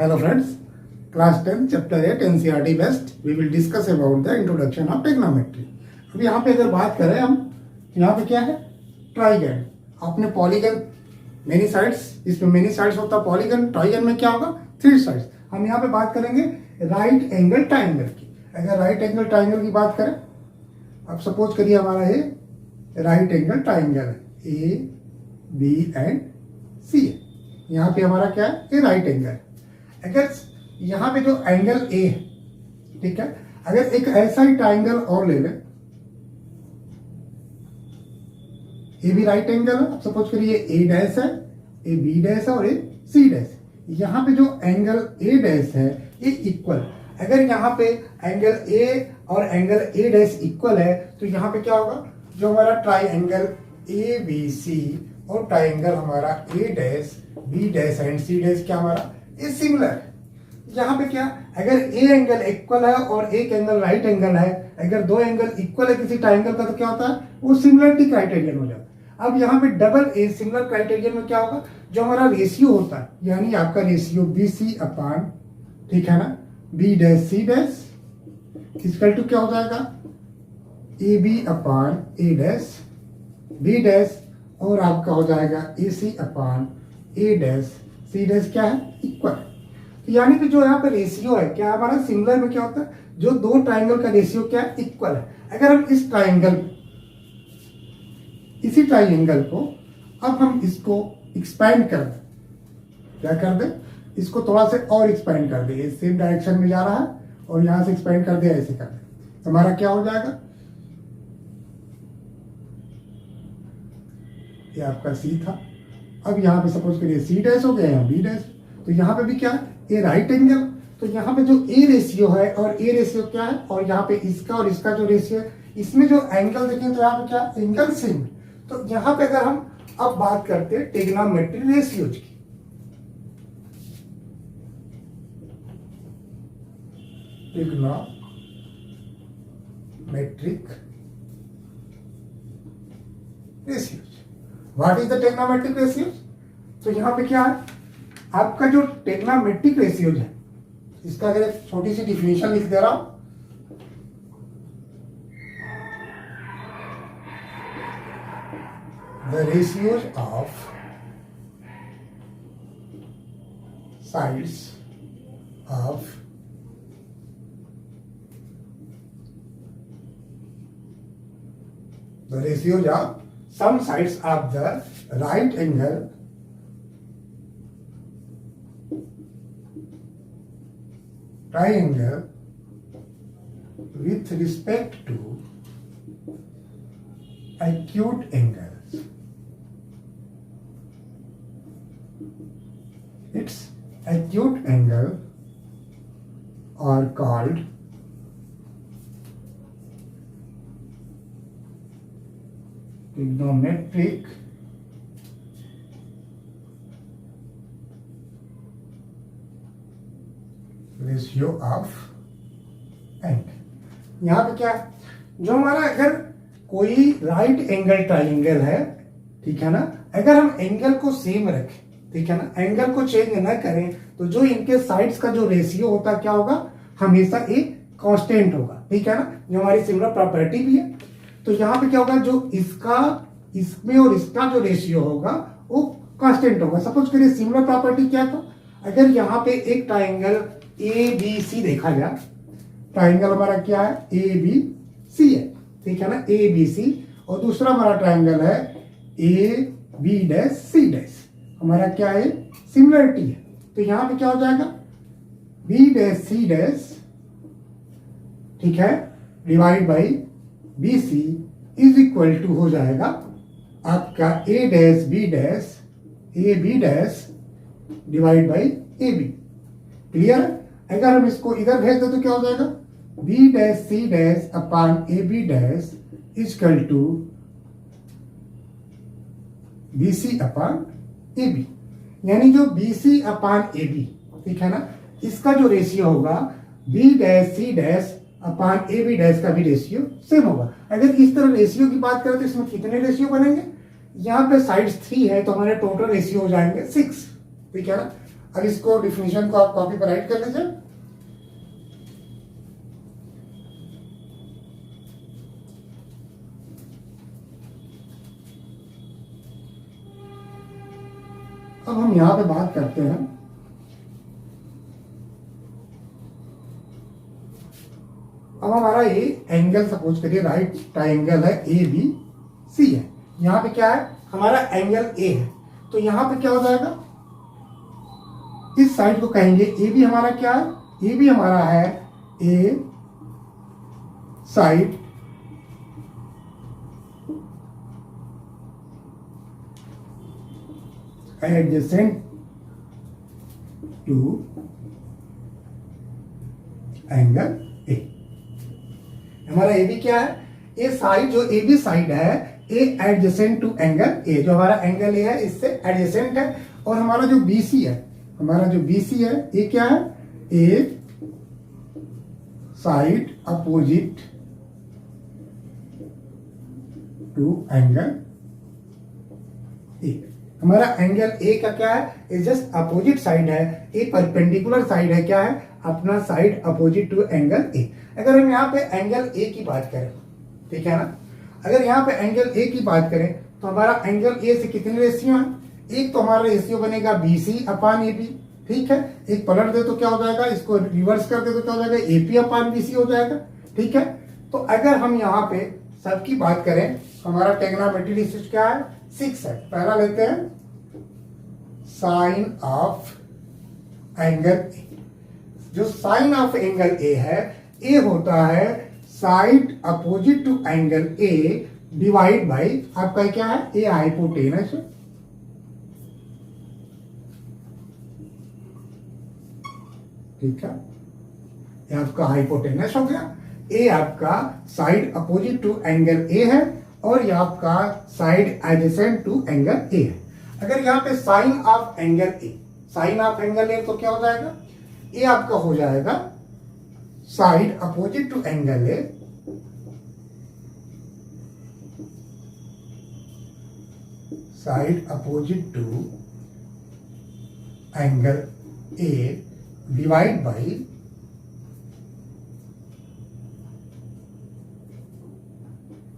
Hello friends, class 10 chapter 8 NCERT West we will discuss about the introduction of trigonometry। अभी यहाँ पे अगर बात करें हम, यहाँ पे क्या है ट्राइगन। आपने पॉलीगन मेनी साइड्स, इसमें मेनी साइड्स होता है पॉलीगन, ट्राइगन में क्या होगा थ्री साइड्स। हम यहाँ पे बात करेंगे राइट एंगल ट्राइंगल की। अगर राइट एंगल ट्राइंगल की बात करें, अब सपोज करिए हमारा ये राइट एंगल ट्राइंगल है, ए बी एंड सी है। यहाँ पे हमारा क्या है ये राइट एंगल। अगर यहाँ पे जो एंगल ए है, ठीक है, अगर एक ऐसा ही ट्राइंगल और ले लें, ये भी राइट एंगल है, सपोज करिए ए डैश है, ए बी डैश है और ए सी डैश है। यहाँ पे जो एंगल ए डैश है ये इक्वल। अगर यहाँ पे एंगल ए और एंगल ए डैश इक्वल है तो यहाँ पे क्या होगा, जो हमारा ट्राइंगल ए बी सी और ट्राइंगल हमारा A dash B dash and C dash क्या हमारा ये सिमिलर है। यहाँ पे क्या, अगर ए एंगल इक्वल है और एक एंगल राइट एंगल है, अगर दो एंगल इक्वल है किसी ट्राइंगल का तो क्या होता है वो सिमिलरिटी क्राइटेरियन हो जाता है। अब यहाँ पे डबल ए सिमिलर क्राइटेरियन में क्या होगा, जो हमारा रेशियो होता है, यानी आपका रेशियो बी सी अपान, ठीक है ना, B dash C dash equal to क्या हो जाएगा A B upon A dash B dash और आपका हो जाएगा A C upon A dash C dash क्या है इक्वल। तो यानी कि जो यहाँ पे रेशियो है क्या हमारा सिमिलर में क्या होता है, जो दो ट्राइंगल का रेशियो क्या है इक्वल है। अगर हम इस ट्राइंगल इसी ट्राइंगल को अब हम इसको एक्सपैंड कर दें, क्या कर दें, इसको थोड़ा से और एक्सपैंड कर दें, सेम डायरेक्शन में जा रहा है और यहां से एक्सपैंड कर दे, ऐसे कर दे, हमारा क्या हो जाएगा, ये आपका सी था। अब यहाँ पे सपोज करिए सी डैश हो गया, यहाँ बी डैश, तो यहाँ पे भी क्या है ये राइट एंगल। तो यहाँ पे जो ए रेशियो है और ए रेशियो क्या है, और यहाँ पे इसका और इसका जो रेशियो है, इसमें जो एंगल देखें तो यहाँ पे क्या एंगल सेम। तो यहाँ पे अगर हम अब बात करते हैं ट्रिग्नोमेट्रिक रेशियोज की, trigonometric ratios, what is the trigonometric ratios. तो यहाँ पे क्या है आपका जो ट्रिग्नोमेट्रिक रेशियोज है, इसका अगर एक छोटी सी डिफिनेशन लिख दे रहा हूं, the ratios of sides of the ratios of some sides of the right angle triangle with respect to acute angles. Its acute angle are called trigonometric ratio of angle. यहाँ पे क्या, जो हमारा अगर कोई राइट एंगल ट्राइंगल है, ठीक है ना, अगर हम एंगल को सेम रखें, ठीक है ना, एंगल को चेंज ना करें, तो जो इनके साइड्स का जो रेशियो होता क्या होगा, हमेशा एक कांस्टेंट होगा, ठीक है ना, जो हमारी सिमिलर प्रॉपर्टी भी है। तो यहाँ पे क्या होगा, जो इसका इसमें और इसका जो रेशियो होगा वो कांस्टेंट होगा। सपोज करिए सिमिलर प्रॉपर्टी क्या था, अगर यहाँ पे एक ट्राइंगल ए बी सी देखा जाए, ट्राइंगल हमारा क्या है ए बी सी है, ठीक है ना, ए बी सी, और दूसरा हमारा ट्राइंगल है A B dash C dash, हमारा क्या है सिमिलरिटी है। तो यहां पे क्या हो जाएगा बी डैश सी डैश, ठीक है, divide by B C is equal to हो जाएगा आपका A dash B dash A B dash divide by A B. Clear है। अगर हम इसको इधर भेज दे तो क्या हो जाएगा B dash C dash upon A B dash equal to B C upon A B, यानी जो B C upon A B, ठीक है ना, इसका जो रेशियो होगा B dash C dash upon A B dash का भी रेशियो सेम होगा। अगर इस तरह रेशियो की बात करें तो इसमें कितने रेशियो बनेंगे, यहाँ पे साइड्स 3 है तो हमारे टोटल रेशियो हो जाएंगे 6, ठीक है ना। अब इसको डिफिनीशन को आप कॉपी पर राइट कर लीजिए। अब हम यहां पे बात करते हैं अब हमारा ये एंगल सपोज करिए राइट ट्राइंगल है ए बी सी है। यहां पे क्या है हमारा एंगल ए है, तो यहां पे क्या हो जाएगा इस साइड को कहेंगे ए बी हमारा क्या है, ए बी हमारा है A side adjacent to angle A. हमारा ए बी क्या है, ए साइड जो ए बी साइड है ए एडजेसेंट टू एंगल ए, जो हमारा एंगल ए है इससे एडजेसेंट है। और हमारा जो बी सी है, हमारा जो बी सी है ये क्या है, A side opposite to angle A. हमारा एंगल ए का क्या है, इज जस्ट अपोजिट साइड है, ए परपेंडिकुलर साइड है, क्या है अपना side opposite to angle A. अगर हम यहाँ पे एंगल ए की बात करें, ठीक है ना, अगर यहाँ पे एंगल ए की बात करें तो हमारा एंगल ए से कितने रेशियो है, एक तो हमारा रेशियो बनेगा B C upon A B, ठीक है, एक पलट दे तो क्या हो जाएगा, इसको रिवर्स कर दे तो क्या हो जाएगा A P upon B C हो जाएगा, ठीक है। तो अगर हम यहाँ पे सबकी बात करें हमारा ट्रिग्नोमेट्री रेशियो क्या है 6 है। पहला लेते हैं साइन ऑफ एंगल ए, जो साइन ऑफ एंगल ए है, ए होता है side opposite to angle A divide by आपका क्या है ए हाइपोटेनस, ठीक है, ये आपका हाइपोटेनस हो गया। ए आपका side opposite to angle A है और ये आपका side adjacent to angle A है। अगर यहाँ पे sine of angle A, sine of angle A तो क्या हो जाएगा, ए आपका हो जाएगा side opposite to angle A side opposite to angle A divide by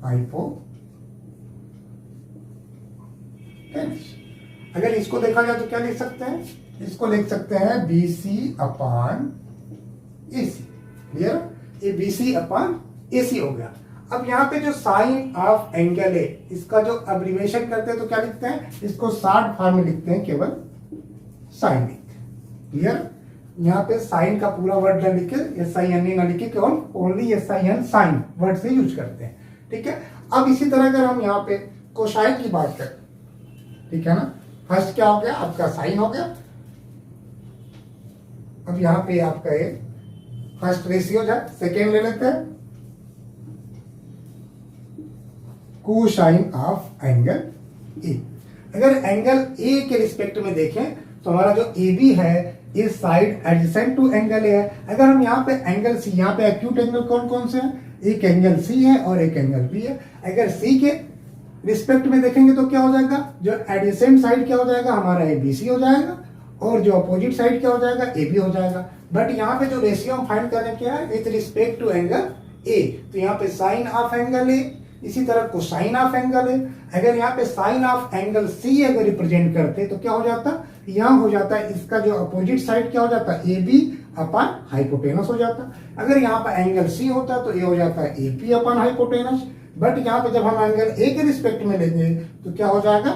hypotenuse. अगर इसको देखा जाए तो क्या लिख सकते हैं, इसको लिख सकते हैं बी सी अपान ए सी। क्लियर, ये बी सी अपान ए सी हो गया। अब यहाँ पे जो साइन ऑफ एंगल है इसका जो अब्रिवेशन करते हैं तो क्या लिखते हैं, इसको शॉर्ट फॉर्म में लिखते हैं, केवल साइन लिखते हैं। क्लियर, यहाँ पे साइन का पूरा वर्ड न लिखे, एस आई एन ए न लिखे, केवल only S I N sine word से यूज करते हैं, ठीक है। अब इसी तरह अगर हम यहाँ पे कोसाइन की बात करें, ठीक है ना, फर्स्ट क्या हो गया आपका साइन हो गया। अब यहाँ पे आपका ये फर्स्ट रेशियो जाए, सेकेंड ले लेते हैं कोसाइन ऑफ एंगल ए। अगर एंगल ए के रिस्पेक्ट में देखें तो हमारा जो ए बी है ये side adjacent to angle A है। अगर हम यहाँ पे एंगल सी, यहाँ पे एक्यूट एंगल कौन कौन से हैं, एक एंगल सी है और एक एंगल बी है। अगर सी के रिस्पेक्ट में देखेंगे तो क्या हो जाएगा, जो एडजेसेंट साइड क्या हो जाएगा हमारा ए बी सी हो जाएगा और जो अपोजिट साइड क्या हो जाएगा ए बी हो जाएगा। बट यहाँ पे जो रेशियो हम फाइंड करने क्या है with respect to angle A, तो यहाँ पे साइन ऑफ एंगल ए, इसी तरह कोसाइन ऑफ एंगल ए। अगर यहाँ पे साइन ऑफ एंगल सी अगर रिप्रेजेंट करते तो क्या हो जाता, यहाँ हो जाता है इसका जो अपोजिट साइड क्या हो जाता है ए बी अपान हाइपोटेनस हो जाता। अगर यहाँ पर एंगल सी होता तो ये हो जाता है A P upon hypotenuse. But यहाँ पे जब हम एंगल ए के रिस्पेक्ट में लेंगे तो क्या हो जाएगा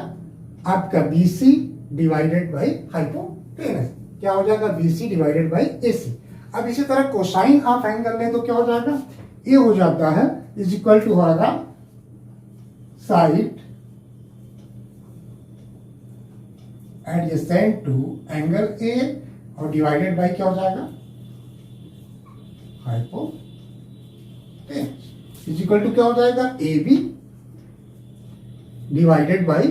आपका B C divided by hypotenuse, क्या हो जाएगा B C divided by A C. अब इसी तरह कोसाइन ऑफ एंगल लें तो क्या हो जाएगा, ए हो जाता है इज इक्वल टू होगा side adjacent to angle A और डिवाइडेड बाय क्या हो जाएगा हाइपोटेनस, इज इक्वल टू क्या हो जाएगा A B divided by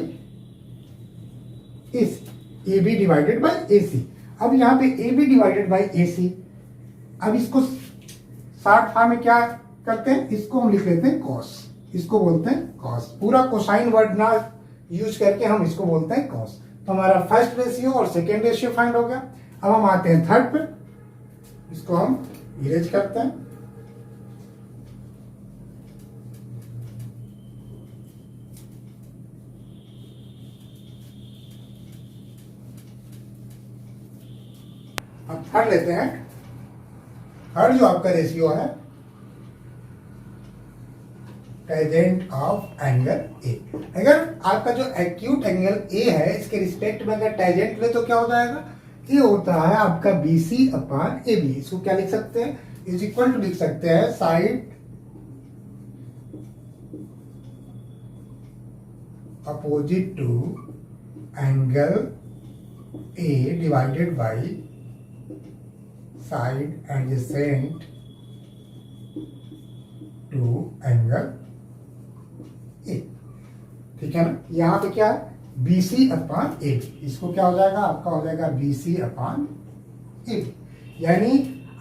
A C, A B divided by A C. अब यहाँ पे A B divided by A C, अब इसको शॉर्ट फॉर्म में क्या करते हैं, इसको हम लिख लेते हैं कॉस, इसको बोलते हैं कॉस। पूरा कोसाइन वर्ड ना यूज करके हम इसको बोलते हैं कॉस। तो हमारा फर्स्ट रेशियो और सेकेंड रेशियो फाइंड हो गया। अब हम आते हैं थर्ड पे, इसको हम इरेज करते हैं। अब थर्ड लेते हैं। थर्ड जो आपका रेशियो है टेंजेंट ऑफ एंगल ए। अगर आपका जो एक्यूट एंगल ए है इसके रिस्पेक्ट में अगर टेंजेंट ले तो क्या हो जाएगा, ये होता है आपका BC अपॉन AB। इसको क्या लिख सकते हैं, इज इक्वल टू लिख सकते हैं side opposite to angle A divided by side adjacent to angle A. ठीक है ना, यहां पे क्या है BC अपॉन AB, इसको क्या हो जाएगा आपका हो जाएगा BC अपॉन AB। यानी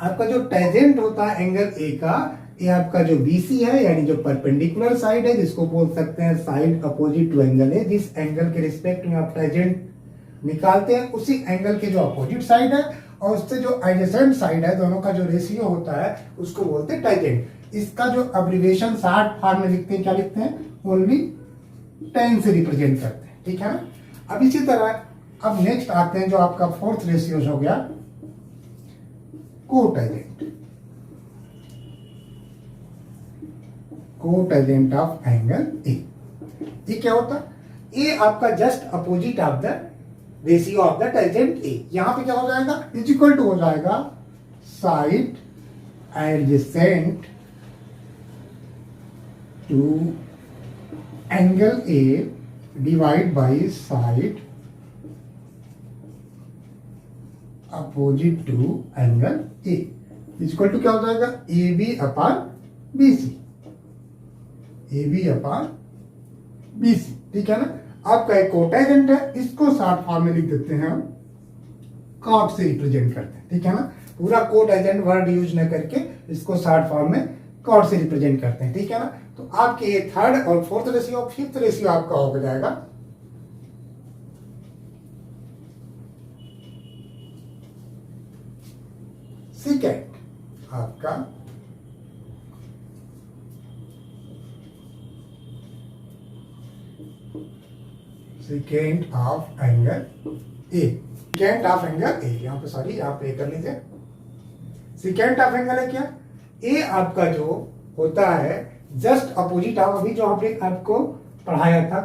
आपका जो टेंजेंट होता है एंगल ए का, ये आपका जो BC है यानी जो परपेंडिकुलर साइड है, जिसको बोल सकते हैं side opposite to angle A. जिस एंगल के रिस्पेक्ट में आप टेंजेंट निकालते हैं उसी एंगल के जो अपोजिट साइड है और उससे जो एडजेसेंट साइड है, दोनों का जो रेशियो होता है उसको बोलते हैं टेंजेंट। इसका जो अब्रिविएशन शॉर्ट फॉर्म में लिखते हैं, क्या लिखते हैं, ओनली 10 से रिप्रेजेंट करते हैं। ठीक है ना। अब इसी तरह अब नेक्स्ट आते हैं जो आपका फोर्थ रेशियो हो गया कोटेंजेंट। कोटेंजेंट ऑफ एंगल ए। ये क्या होता है, ए आपका just opposite of the ratio of the tangent ए। यहां पे क्या हो जाएगा, इज इक्वल टू हो जाएगा side adjacent to angle A divide by side opposite to angle A. Equal to क्या हो जाएगा, AB upon BC। AB upon BC। ठीक है ना। आपका एक कोटेंजेंट है, इसको शॉर्ट फॉर्म में लिख देते हैं हम, कॉट से रिप्रेजेंट करते हैं। ठीक है ना, पूरा कोटेंजेंट वर्ड यूज न करके इसको शॉर्ट फॉर्म में कॉट से रिप्रेजेंट करते हैं। ठीक है ना। तो आपके ये थर्ड और फोर्थ रेशियो, फिफ्थ रेशियो आपका हो जाएगा सेकेंड आपका second of angle A. Second of angle ए, यहां पे सॉरी आप पे कर लीजिए। सेकेंड ऑफ एंगल है क्या, ए आपका जो होता है जस्ट अपोजिट ऑफ, अभी जो हमने आपको पढ़ाया था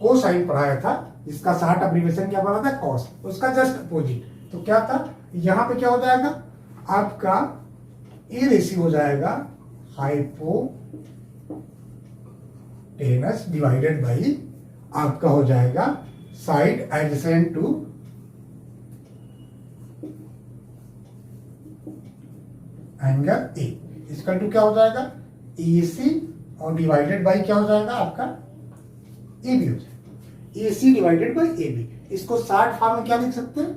कोसाइन पढ़ाया था, जिसका शॉर्ट अब्रिविएशन क्या बना था, कॉस, उसका जस्ट अपोजिट। तो क्या था, यहां पे क्या हो जाएगा आपका ए रेशियो हो जाएगा हाइपोटेनस डिवाइडेड बाई आपका हो जाएगा side adjacent to angle A. इसका टू क्या हो जाएगा AC और डिवाइडेड बाई क्या हो जाएगा आपका AB हो जाएगा, AC डिवाइडेड बाई AB। इसको शॉर्ट फॉर्म में क्या लिख सकते हैं,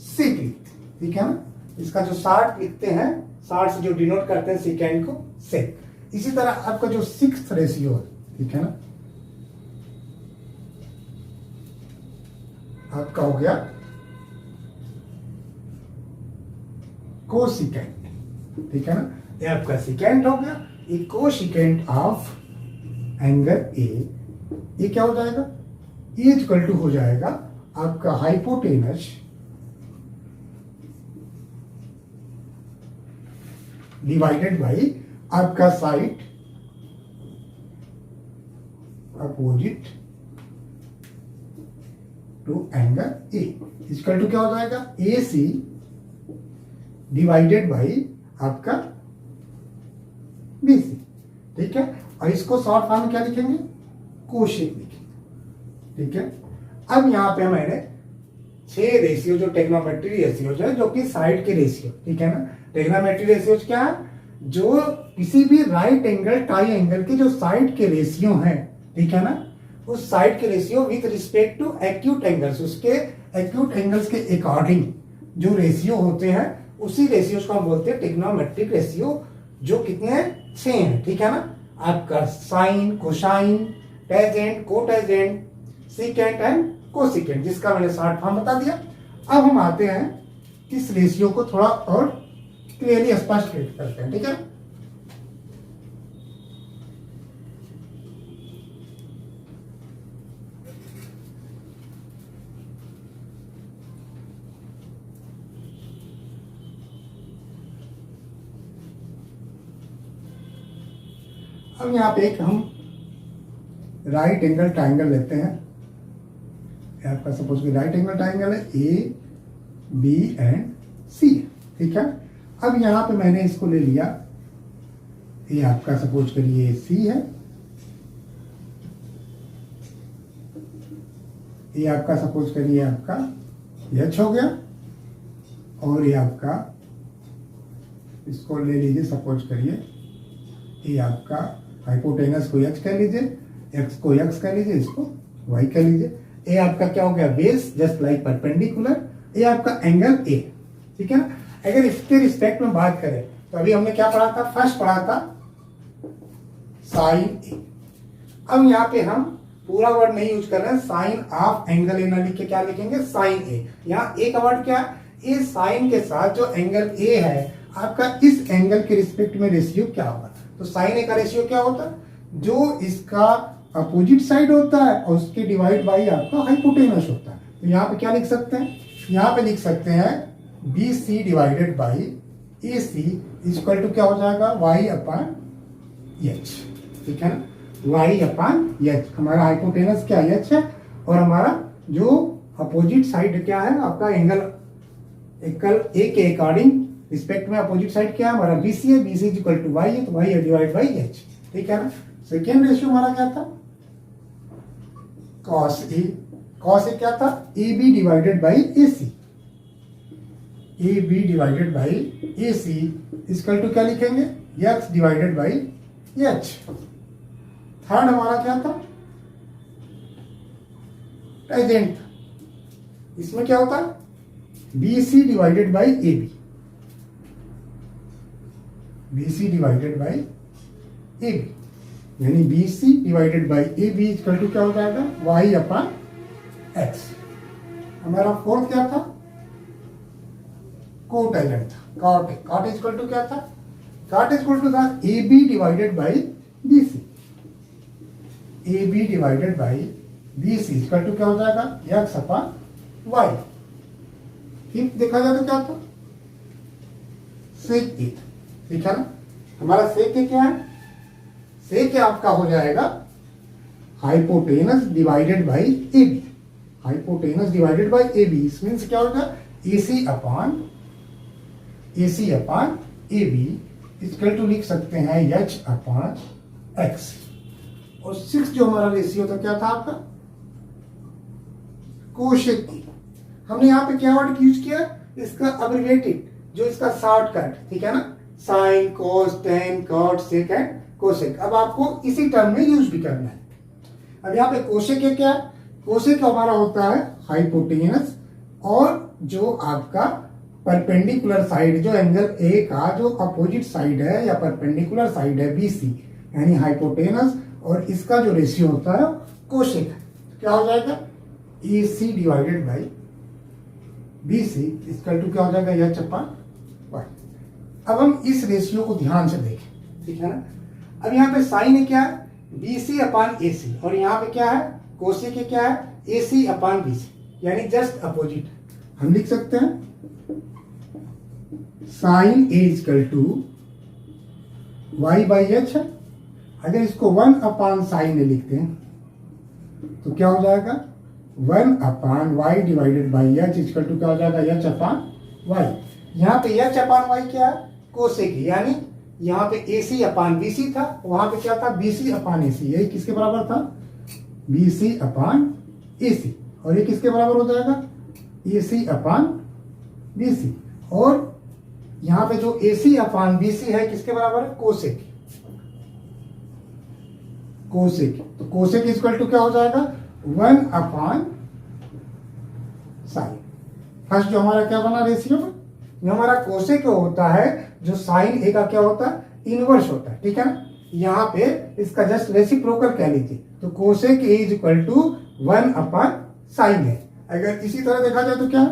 सेक लिखते हैं। ठीक है ना, इसका जो शॉर्ट लिखते हैं, शॉर्ट से जो डिनोट करते हैं सेकेंड को, सेक। इसी तरह आपका जो सिक्स्थ रेशियो है, ठीक है ना, आपका हो गया कोसिकेंट। ठीक है ना, ये आपका सेकेंड हो गया। ये कोसिकेंट ऑफ एंगल ए, ये क्या हो जाएगा, ये इक्वल टू हो जाएगा आपका हाइपोटेनस डिवाइडेड बाई आपका side opposite to angle A. Equal to क्या हो जाएगा AC डिवाइडेड बाई आपका BC। ठीक है, और इसको शॉर्ट फॉर्म में क्या लिखेंगे, कोशेक लिखेंगे। ठीक है, अब यहां पे मैंने 6 रेशियो जो टेग्नोमेट्री रेशियोज है, जो कि साइड के रेशियो। ठीक है ना, टेग्नोमेट्री रेशियोज क्या है, जो किसी भी राइट एंगल ट्राई एंगल के जो साइड के रेशियो हैं, ठीक है ना, उस साइड के ratio with respect to acute angles, उसके एक्यूट एंगल्स के अकॉर्डिंग जो रेशियो होते हैं, उसी रेशियोज को हम बोलते हैं टेग्नोमेट्रिक रेशियो, जो कितने हैं, 6 हैं। ठीक है ना, आपका sine, cosine, tangent, cotangent, secant and cosecant, जिसका मैंने शॉर्ट फॉर्म बता दिया। अब हम आते हैं इस रेशियो को थोड़ा और क्लियरली स्पष्ट करते हैं, ठीक है। अब यहाँ पे एक हम राइट एंगल ट्राइंगल लेते हैं। आपका सपोज कि राइट एंगल ट्राइंगल है ए बी एंड सी, ठीक है। अब यहाँ पे मैंने इसको ले लिया, ये आपका सपोज करिए सी है, ये आपका सपोज करिए आपका एच हो गया, और ये आपका इसको ले लीजिए सपोज करिए ये आपका हाइपोटेनस को एच कह लीजिए, एक्स को एक्स कह लीजिए, इसको वाई कह लीजिए। ये आपका क्या हो गया बेस जस्ट लाइक परपेंडिकुलर, ये आपका एंगल ए, ठीक है ना। अगर इसके रिस्पेक्ट में बात करें तो अभी हमने क्या पढ़ा था, फर्स्ट पढ़ा था साइन ए। अब यहाँ पे हम पूरा वर्ड नहीं यूज कर रहे हैं, साइन ऑफ एंगल ए ना लिख के क्या लिखेंगे साइन ए। यहाँ ए का वर्ड क्या है, ये साइन के साथ जो एंगल ए है आपका इस एंगल के रिस्पेक्ट में रेशियो क्या होगा। तो साइन ए का रेशियो क्या होता है, जो इसका अपोजिट साइड होता है और उसके डिवाइड बाई आपका हाइपोटेनस होता है। तो यहाँ पे क्या लिख सकते हैं, यहाँ पे लिख सकते हैं B C divided by A C equal to क्या हो जाएगा वाई अपॉन एच, ठीक है ना। वाई अपॉन एच, हमारा हाइपोटेनस क्या एच है और हमारा जो अपोजिट साइड क्या है आपका एंगल एकल ए के अकॉर्डिंग रिस्पेक्ट में अपोजिट साइड क्या है हमारा बीसी है, बीसी इक्वल टू वाई है, तो वाई है डिवाइड बाई एच, ठीक है ना। सेकेंड रेशियो हमारा क्या था कॉस ए, कॉस ए क्या था A B divided by A C, A B divided by A C equal to क्या लिखेंगे X divided by H. Third हमारा क्या था टेंजेंट, इसमें क्या होता है B C divided by A B, B C divided by A B, यानी B C divided by A B equal to क्या हो जाएगा वाई अपॉन एक्स। हमारा फोर्थ क्या था कोटेंजेंट था, कॉट, कॉट इक्वल टू क्या था, कॉट इक्वल टू था A B divided by B C, A B divided by B C equal to क्या हो जाएगा एक्स अपॉन वाई। फिफ्थ देखा जाए तो क्या था सेक ए, ठीक है ना। हमारा सेक ए क्या है, सेक ए आपका हो जाएगा hypotenuse divided by A B, hypotenuse divided by A B means क्या होगा A C upon A B equal to लिख सकते हैं एच अपॉन एक्स। और सिक्स जो हमारा रेशियो था क्या था आपका कोशेक ए। हमने यहाँ पे क्या वर्ड यूज किया, इसका अब्रिविएटेड जो इसका शॉर्टकट, ठीक है ना, sine cos tan cot sec and cosec. अब आपको इसी टर्म में यूज भी करना है। अब यहाँ पे कोसेक क्या है, कोसेक हमारा होता है हाइपोटेनस और जो आपका परपेंडिकुलर साइड जो एंगल ए का जो अपोजिट साइड है या परपेंडिकुलर साइड है बीसी, यानी हाइपोटेनस और इसका जो रेशियो होता है कोसेक, क्या हो जाएगा A C divided by B C equal to क्या हो जाएगा एच अपॉन वाई। अब हम इस रेशियो को ध्यान से देखें, ठीक है ना। अब यहाँ पे साइन है क्या है बी सी अपॉन ए सी, और यहाँ पे क्या है कोसेक क्या है ए सी अपॉन बी सी, यानी जस्ट अपोजिट। हम लिख सकते हैं sine A equal to y by h है। अगर इसको 1 अपॉन साइन ए लिखते हैं तो क्या हो जाएगा 1 upon y divided by h equal to क्या हो जाएगा एच अपॉन वाई। यहाँ पे एच अपॉन वाई क्या है कोसेक, यानी यहाँ पे ए सी अपॉन बी सी था, वहां पे क्या था बी सी अपॉन ए सी, यही किसके बराबर था बी सी अपॉन ए सी, और ये किसके बराबर हो जाएगा A C upon B C. और यहाँ पे जो ए सी अपॉन बी सी है किसके बराबर है कोसेक, कोसेक। तो कोसेक इक्वल टू क्या हो जाएगा 1 अपॉन साइन। फर्स्ट जो हमारा क्या बना रेशियो में, जो हमारा कोसेक होता है जो साइन ए का क्या होता है इनवर्स होता है, ठीक है ना। यहाँ पे इसका जस्ट रेसिप्रोकल कह लीजिए, तो cosec A is equal to 1 upon sine A. अगर इसी तरह देखा जाए तो क्या,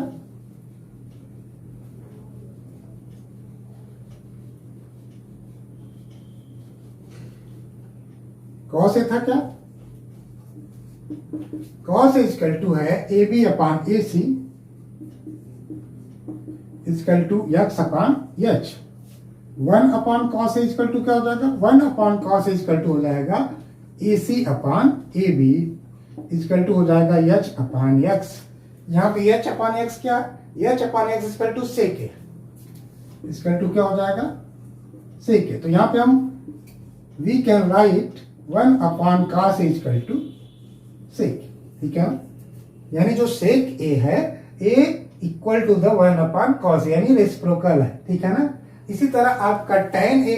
कॉस ए था क्या, कॉस इज इक्वल टू है A B upon A C equal to x upon h. 1 upon cos equal to क्या हो जाएगा, 1 अपॉन कॉस इजकल टू हो जाएगा A C upon A B equal to हो जाएगा एच अपॉन एक्स। यहाँ पे एच अपॉन एक्स क्या, H upon X equal to sec A, equal to क्या हो जाएगा सेक ए। तो यहाँ पे हम we can write 1 upon cos equal to sec, ठीक है। यानी जो सेक ए है, A equal to the 1 upon cos, यानी रेसिप्रोकल है, ठीक है ना। इसी तरह आपका tan A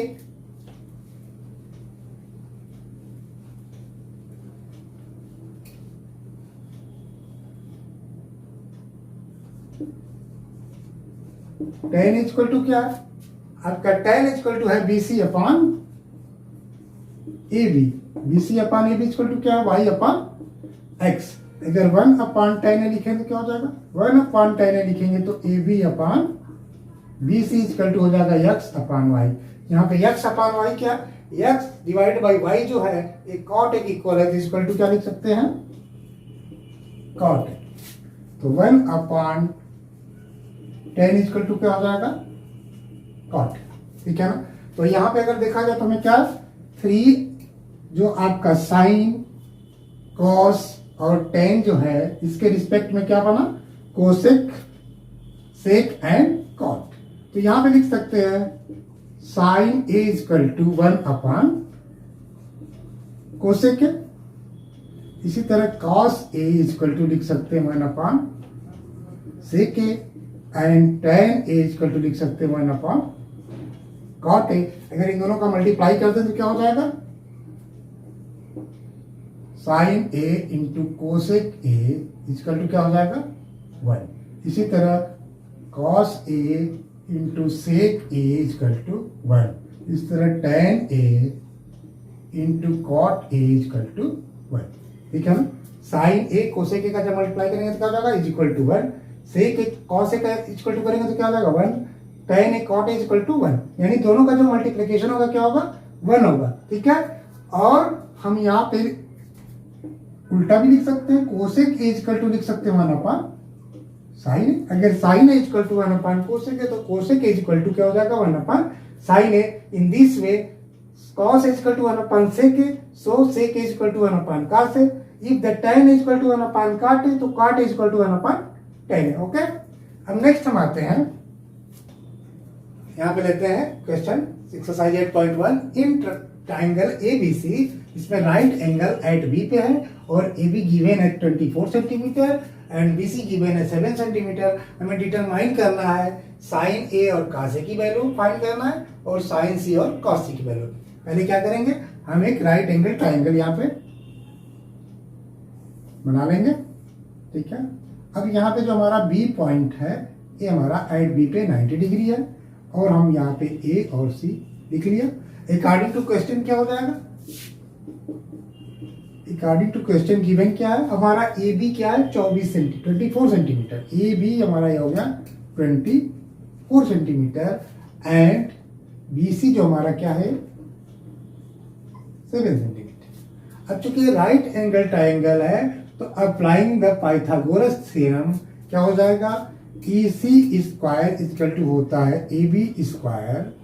tan equal to क्या है, आपका tan इक्वल टू है BC upon AB, BC upon AB equal to क्या है, y अपॉन x। अगर 1 अपॉन tan ए लिखेंगे तो क्या हो जाएगा, 1 अपॉन tan ए लिखेंगे तो AB upon BC equal to हो जाएगा x अपॉन y। यहाँ पे x अपॉन y क्या, x डिवाइड बाई y जो है एक cot एक इक्वल है, इक्वल टू क्या लिख सकते हैं, cot। तो 1 अपॉन tan इक्वल टू क्या हो जाएगा, cot, ठीक है ना। तो यहाँ पे अगर देखा जाए तो हमें क्या 3 जो आपका साइन कॉस और tan जो है इसके रिस्पेक्ट में क्या बना, कोसेक सेक एंड कॉट। तो यहां पे लिख सकते हैं sine A equal to 1 upon cosec A. इसी तरह कॉस ए इक्वल टू लिख सकते हैं 1 upon sec A and tan A equal to लिख सकते हैं 1 अपॉन कॉट ए। अगर इन दोनों का मल्टीप्लाई करते तो क्या हो जाएगा, sine A into cosec A equal to क्या हो जाएगा 1। इसी तरह cos A into sec A equal to 1। इस तरह tan A into cot A equal to 1, ठीक है ना। साइन ए कोसेक ए का जब मल्टीप्लाई करेंगे तो क्या हो जाएगा is equal to 1, sec A cos A का इक्वल टू करेंगे तो क्या हो जाएगा 1, tan A cot A equal to 1। यानी दोनों का जो मल्टीप्लिकेशन होगा क्या होगा 1 होगा, ठीक है। और हम यहाँ पे उल्टा भी लिख सकते हैं, कोसेक ए इक्वल टू लिख सकते हैं 1 अपॉन साइन ए। अगर sine A equal to 1 upon cosec A तो कोसेक ए इक्वल टू क्या हो जाएगा 1 upon sine A. In this way cos is equal to 1 upon sec a, so sec a is equal to 1 upon cos a. If the tan is equal to 1 upon cot a, तो cot is equal to 1 upon tan a. Okay, अब next हम आते हैं, यहाँ पे लेते हैं question exercise 8.1 इन triangle ABC। इसमें राइट एंगल एट B पे है और AB गिवन है 24 सेंटीमीटर एंड BC गिवन है 7 सेंटीमीटर। हमें डिटरमाइन करना है साइन A और cos A की वैल्यू फाइंड करना है और साइन C और cos C की वैल्यू। पहले क्या करेंगे, हम एक राइट एंगल ट्राइंगल यहाँ पे बना लेंगे, ठीक है। अब यहाँ पे जो हमारा B पॉइंट है ये हमारा एट B पे 90 डिग्री है और हम यहाँ पे A और C लिख लिया। अकॉर्डिंग टू क्वेश्चन क्या हो जाएगा, अकॉर्डिंग टू क्वेश्चन गिवन क्या है, हमारा AB क्या है 24 सेंटीमीटर, AB हमारा ये हो गया 24 सेंटीमीटर एंड BC जो हमारा क्या है 7 सेंटीमीटर। अब चूंकि राइट एंगल ट्राइंगल है तो अप्लाइंग द पाइथागोरस थ्योरम क्या हो जाएगा, EC स्क्वायर इक्वल टू होता है AB स्क्वायर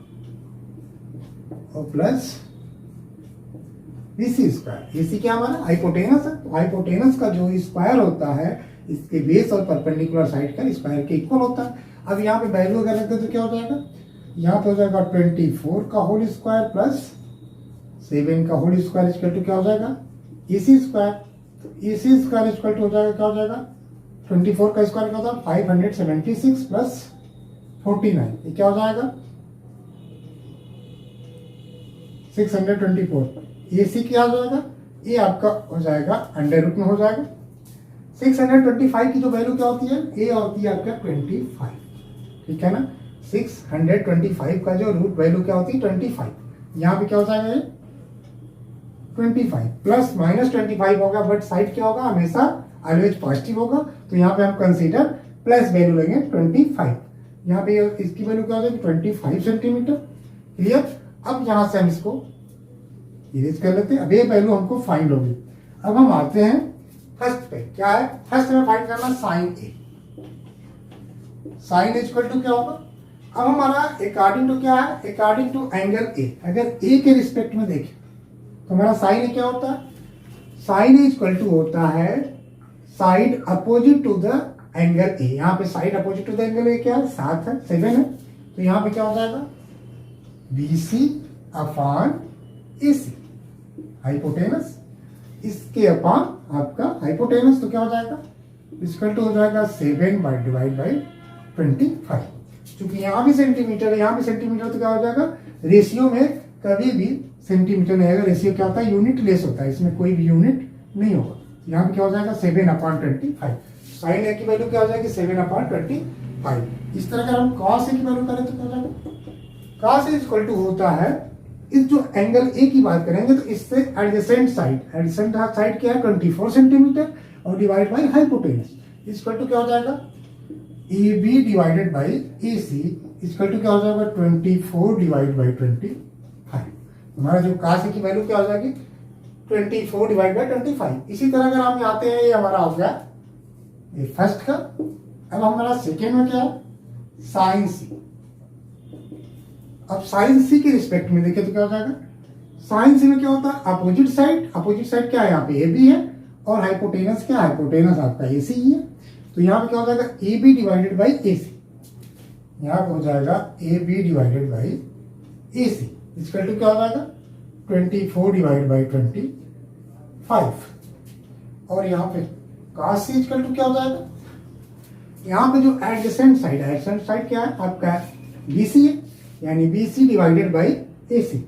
और प्लस BC स्क्वायर। AC क्या हमारा हाइपोटेनस है, तो हाइपोटेनस का जो स्क्वायर होता है इसके बेस और परपेंडिकुलर साइड का स्क्वायर के इक्वल होता है। अब यहाँ पे वैल्यू अगर रखते तो क्या हो जाएगा, यहाँ पे हो जाएगा 24 का होल स्क्वायर प्लस 7 का होल स्क्वायर इक्वल टू क्या हो जाएगा EC स्क्वायर। तो EC स्क्वायर इक्वल टू हो जाएगा क्या हो जाएगा 24 का स्क्वायर क्या होता है 576 प्लस 49, ये क्या हो जाएगा 624। AC क्या हो जाएगा, ये आपका हो जाएगा अंडर रूट में हो जाएगा। 625 की जो वैल्यू क्या होती है, ये होती है आपका 25, ठीक है ना। 625 का जो रूट वैल्यू क्या होती है 25, यहाँ पे क्या हो जाएगा 25 प्लस माइनस 25 होगा, बट साइड क्या होगा, हमेशा ऑलवेज पॉजिटिव होगा, तो यहाँ पे हम कंसीडर प्लस वैल्यू लेंगे 25। यहाँ पे इसकी वैल्यू क्या हो जाएगी 25 सेंटीमीटर। क्लियर। अब यहाँ से हम इसको इरेज कर लेते हैं। अब ये वैल्यू हमको फाइंड होगी। अब हम आते हैं फर्स्ट पे, क्या है फर्स्ट में फाइंड करना sine A. Sine equal to क्या होगा, अब हमारा अकॉर्डिंग टू क्या है, अकॉर्डिंग टू एंगल ए। अगर ए के रिस्पेक्ट में देखें तो हमारा साइन ए क्या होता है, साइन ए इक्वल टू होता है side opposite to the angle A. यहाँ पे side opposite to the angle A क्या है, 7 है, 7 है, तो यहाँ पे क्या हो जाएगा BC अपॉन AC हाइपोटेनस, इसके अपॉन आपका हाइपोटेनस, तो क्या हो जाएगा इक्वल टू हो जाएगा 7 बाई डिवाइड बाई 25। चूंकि यहाँ भी सेंटीमीटर है, यहाँ भी सेंटीमीटर, तो क्या हो जाएगा रेशियो में कभी भी सेंटीमीटर नहीं आएगा, रेशियो क्या होता है यूनिट लेस होता है, इसमें कोई भी यूनिट नहीं होगा। यहाँ पे क्या हो जाएगा 7/25। साइन ए की वैल्यू क्या हो जाएगी 7/25। इस तरह अगर हम cos ए की वैल्यू करें तो क्या हो जाएगा, cos ए इक्वल टू होता है, इस जो एंगल ए की बात करेंगे तो इससे एडजेसेंट साइड क्या है 24 सेंटीमीटर और divide by hypotenuse equal to क्या हो जाएगा AB divided by AC equal to क्या हो जाएगा 24 डिवाइड बाई 25। हमारा जो cos ए की वैल्यू क्या हो जाएगी 24 डिवाइड बाई 25। इसी तरह अगर हम आते हैं, ये हमारा हो गया ये फर्स्ट का। अब हमारा सेकेंड में क्या है साइन सी। अब साइन सी के रिस्पेक्ट में देखें तो क्या हो जाएगा, साइन सी में क्या होता है अपोजिट साइड क्या है, यहाँ पे ए बी है और हाइपोटेनस क्या है, हाइपोटेनस आपका ए सी ही है, तो यहाँ पे क्या हो जाएगा A B divided by A C, यहाँ पे हो जाएगा A B divided by A C equal to क्या हो जाएगा 24 डिवाइड बाई 25। और यहाँ पे cos सी इक्वल टू क्या हो जाएगा, यहाँ पे जो एडजेसेंट साइड क्या है आपका BC है, यानी BC डिवाइडेड बाई AC।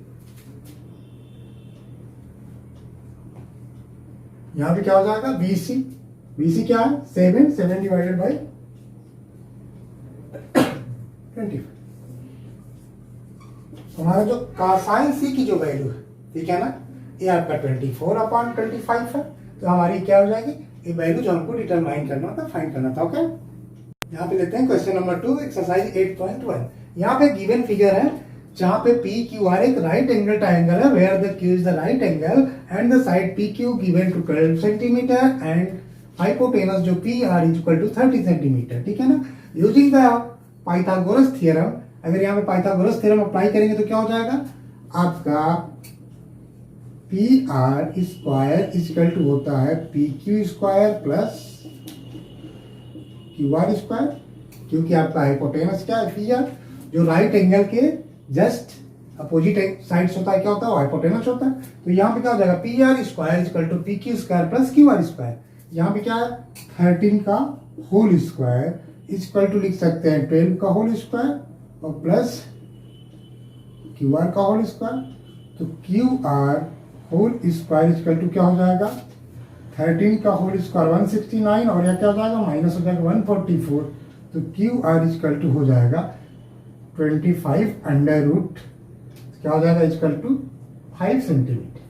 यहाँ पे क्या हो जाएगा BC क्या है 7 डिवाइडेड बाई 25। हमारा जो साइन सी की जो वैल्यू है, ठीक है ना, ये आपका 24/25 है, तो हमारी क्या हो जाएगी ये वैल्यू जो हमको डिटरमाइन करना था, फाइंड करना था। ओके, यहाँ पे लेते हैं क्वेश्चन नंबर 2 एक्सरसाइज 8.1। यहाँ पे गिवन फिगर है जहाँ पे PQR एक राइट एंगल ट्रायंगल है, where the Q is the right angle and the side PQ given to 12 centimetre and hypotenuse जो PR is equal to 30 centimetre. ठीक है ना, यूजिंग द पाइथागोरस थ्योरम, अगर यहाँ पे पाइथागोरस थ्योरम अप्लाई करेंगे तो क्या हो जाएगा आपका PR स्क्वायर इक्वल टू होता है PQ square plus QR square, क्योंकि आपका हाइपोटेनस क्या है PR, जो राइट एंगल के जस्ट अपोजिट साइड्स होता है, क्या होता है हाइपोटेनस होता है। तो यहाँ पे क्या हो जाएगा PR square equal to PQ square plus QR square, यहाँ पे क्या है 13 का होल स्क्वायर इक्वल टू लिख सकते हैं 12 का होल स्क्वायर और प्लस QR का होल स्क्वायर, तो QR whole square equal to क्या हो जाएगा 13 का होल स्क्वायर 169 और यह क्या हो जाएगा माइनस हो जाएगा 144, तो QR इक्वल टू हो जाएगा 25 अंडर रूट क्या हो जाएगा इक्वल टू 5 सेंटीमीटर।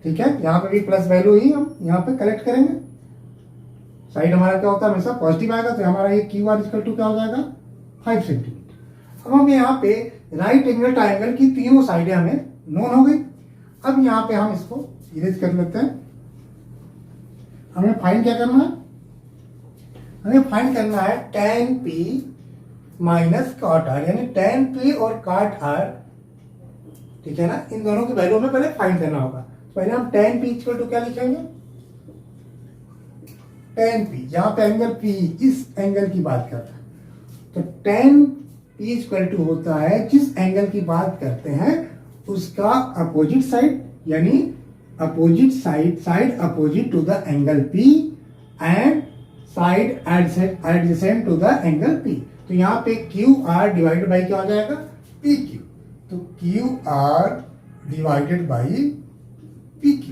ठीक है, यहाँ पे भी प्लस वैल्यू ही हम यहाँ पे कलेक्ट करेंगे, साइड हमारा क्या होता है हमेशा पॉजिटिव आएगा, तो हमारा ये QR इक्वल टू क्या हो जाएगा 5 सेंटीमीटर। अब हम यहाँ पे राइट एंगल ट्रायंगल की तीनों साइडें हमें नोन हो गई। अब यहाँ पे हम इसको इरेज कर लेते हैं। हमें फाइंड क्या करना है, हमें फाइंड करना है tan P minus cot R, यानी tan P और cot R, ठीक है ना, इन दोनों की वैल्यू में पहले फाइंड करना होगा। पहले हम tan P इक्वल टू क्या लिखेंगे tan P, जहां पे एंगल P इस एंगल की बात करता है, तो tan P इक्वल टू होता है जिस एंगल की बात करते हैं उसका अपोजिट साइड, यानी opposite side opposite to the angle P and side adjacent to the angle P। तो यहाँ पे QR डिवाइडेड बाई क्या हो जाएगा PQ, तो QR डिवाइडेड बाई PQ,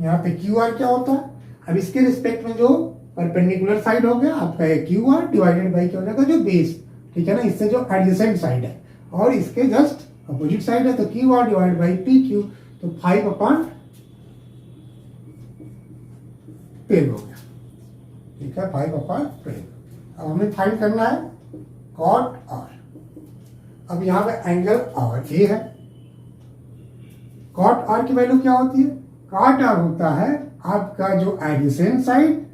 यहाँ पे QR क्या होता है, अब इसके रिस्पेक्ट में जो परपेंडिकुलर साइड हो गया आपका ये QR डिवाइडेड बाई क्या हो जाएगा जो बेस, ठीक है ना, इससे जो एडजेसेंट साइड है और इसके जस्ट अपोजिट साइड है, तो QR डिवाइडेड बाई PQ, तो 5/5 12 हो गया, ठीक है, 5/12। अब हमें फाइंड करना है कॉट आर। अब यहाँ पे एंगल आर ए है, कॉट आर की वैल्यू क्या होती है? कॉट आर होता है आपका जो एडिसेंट साइड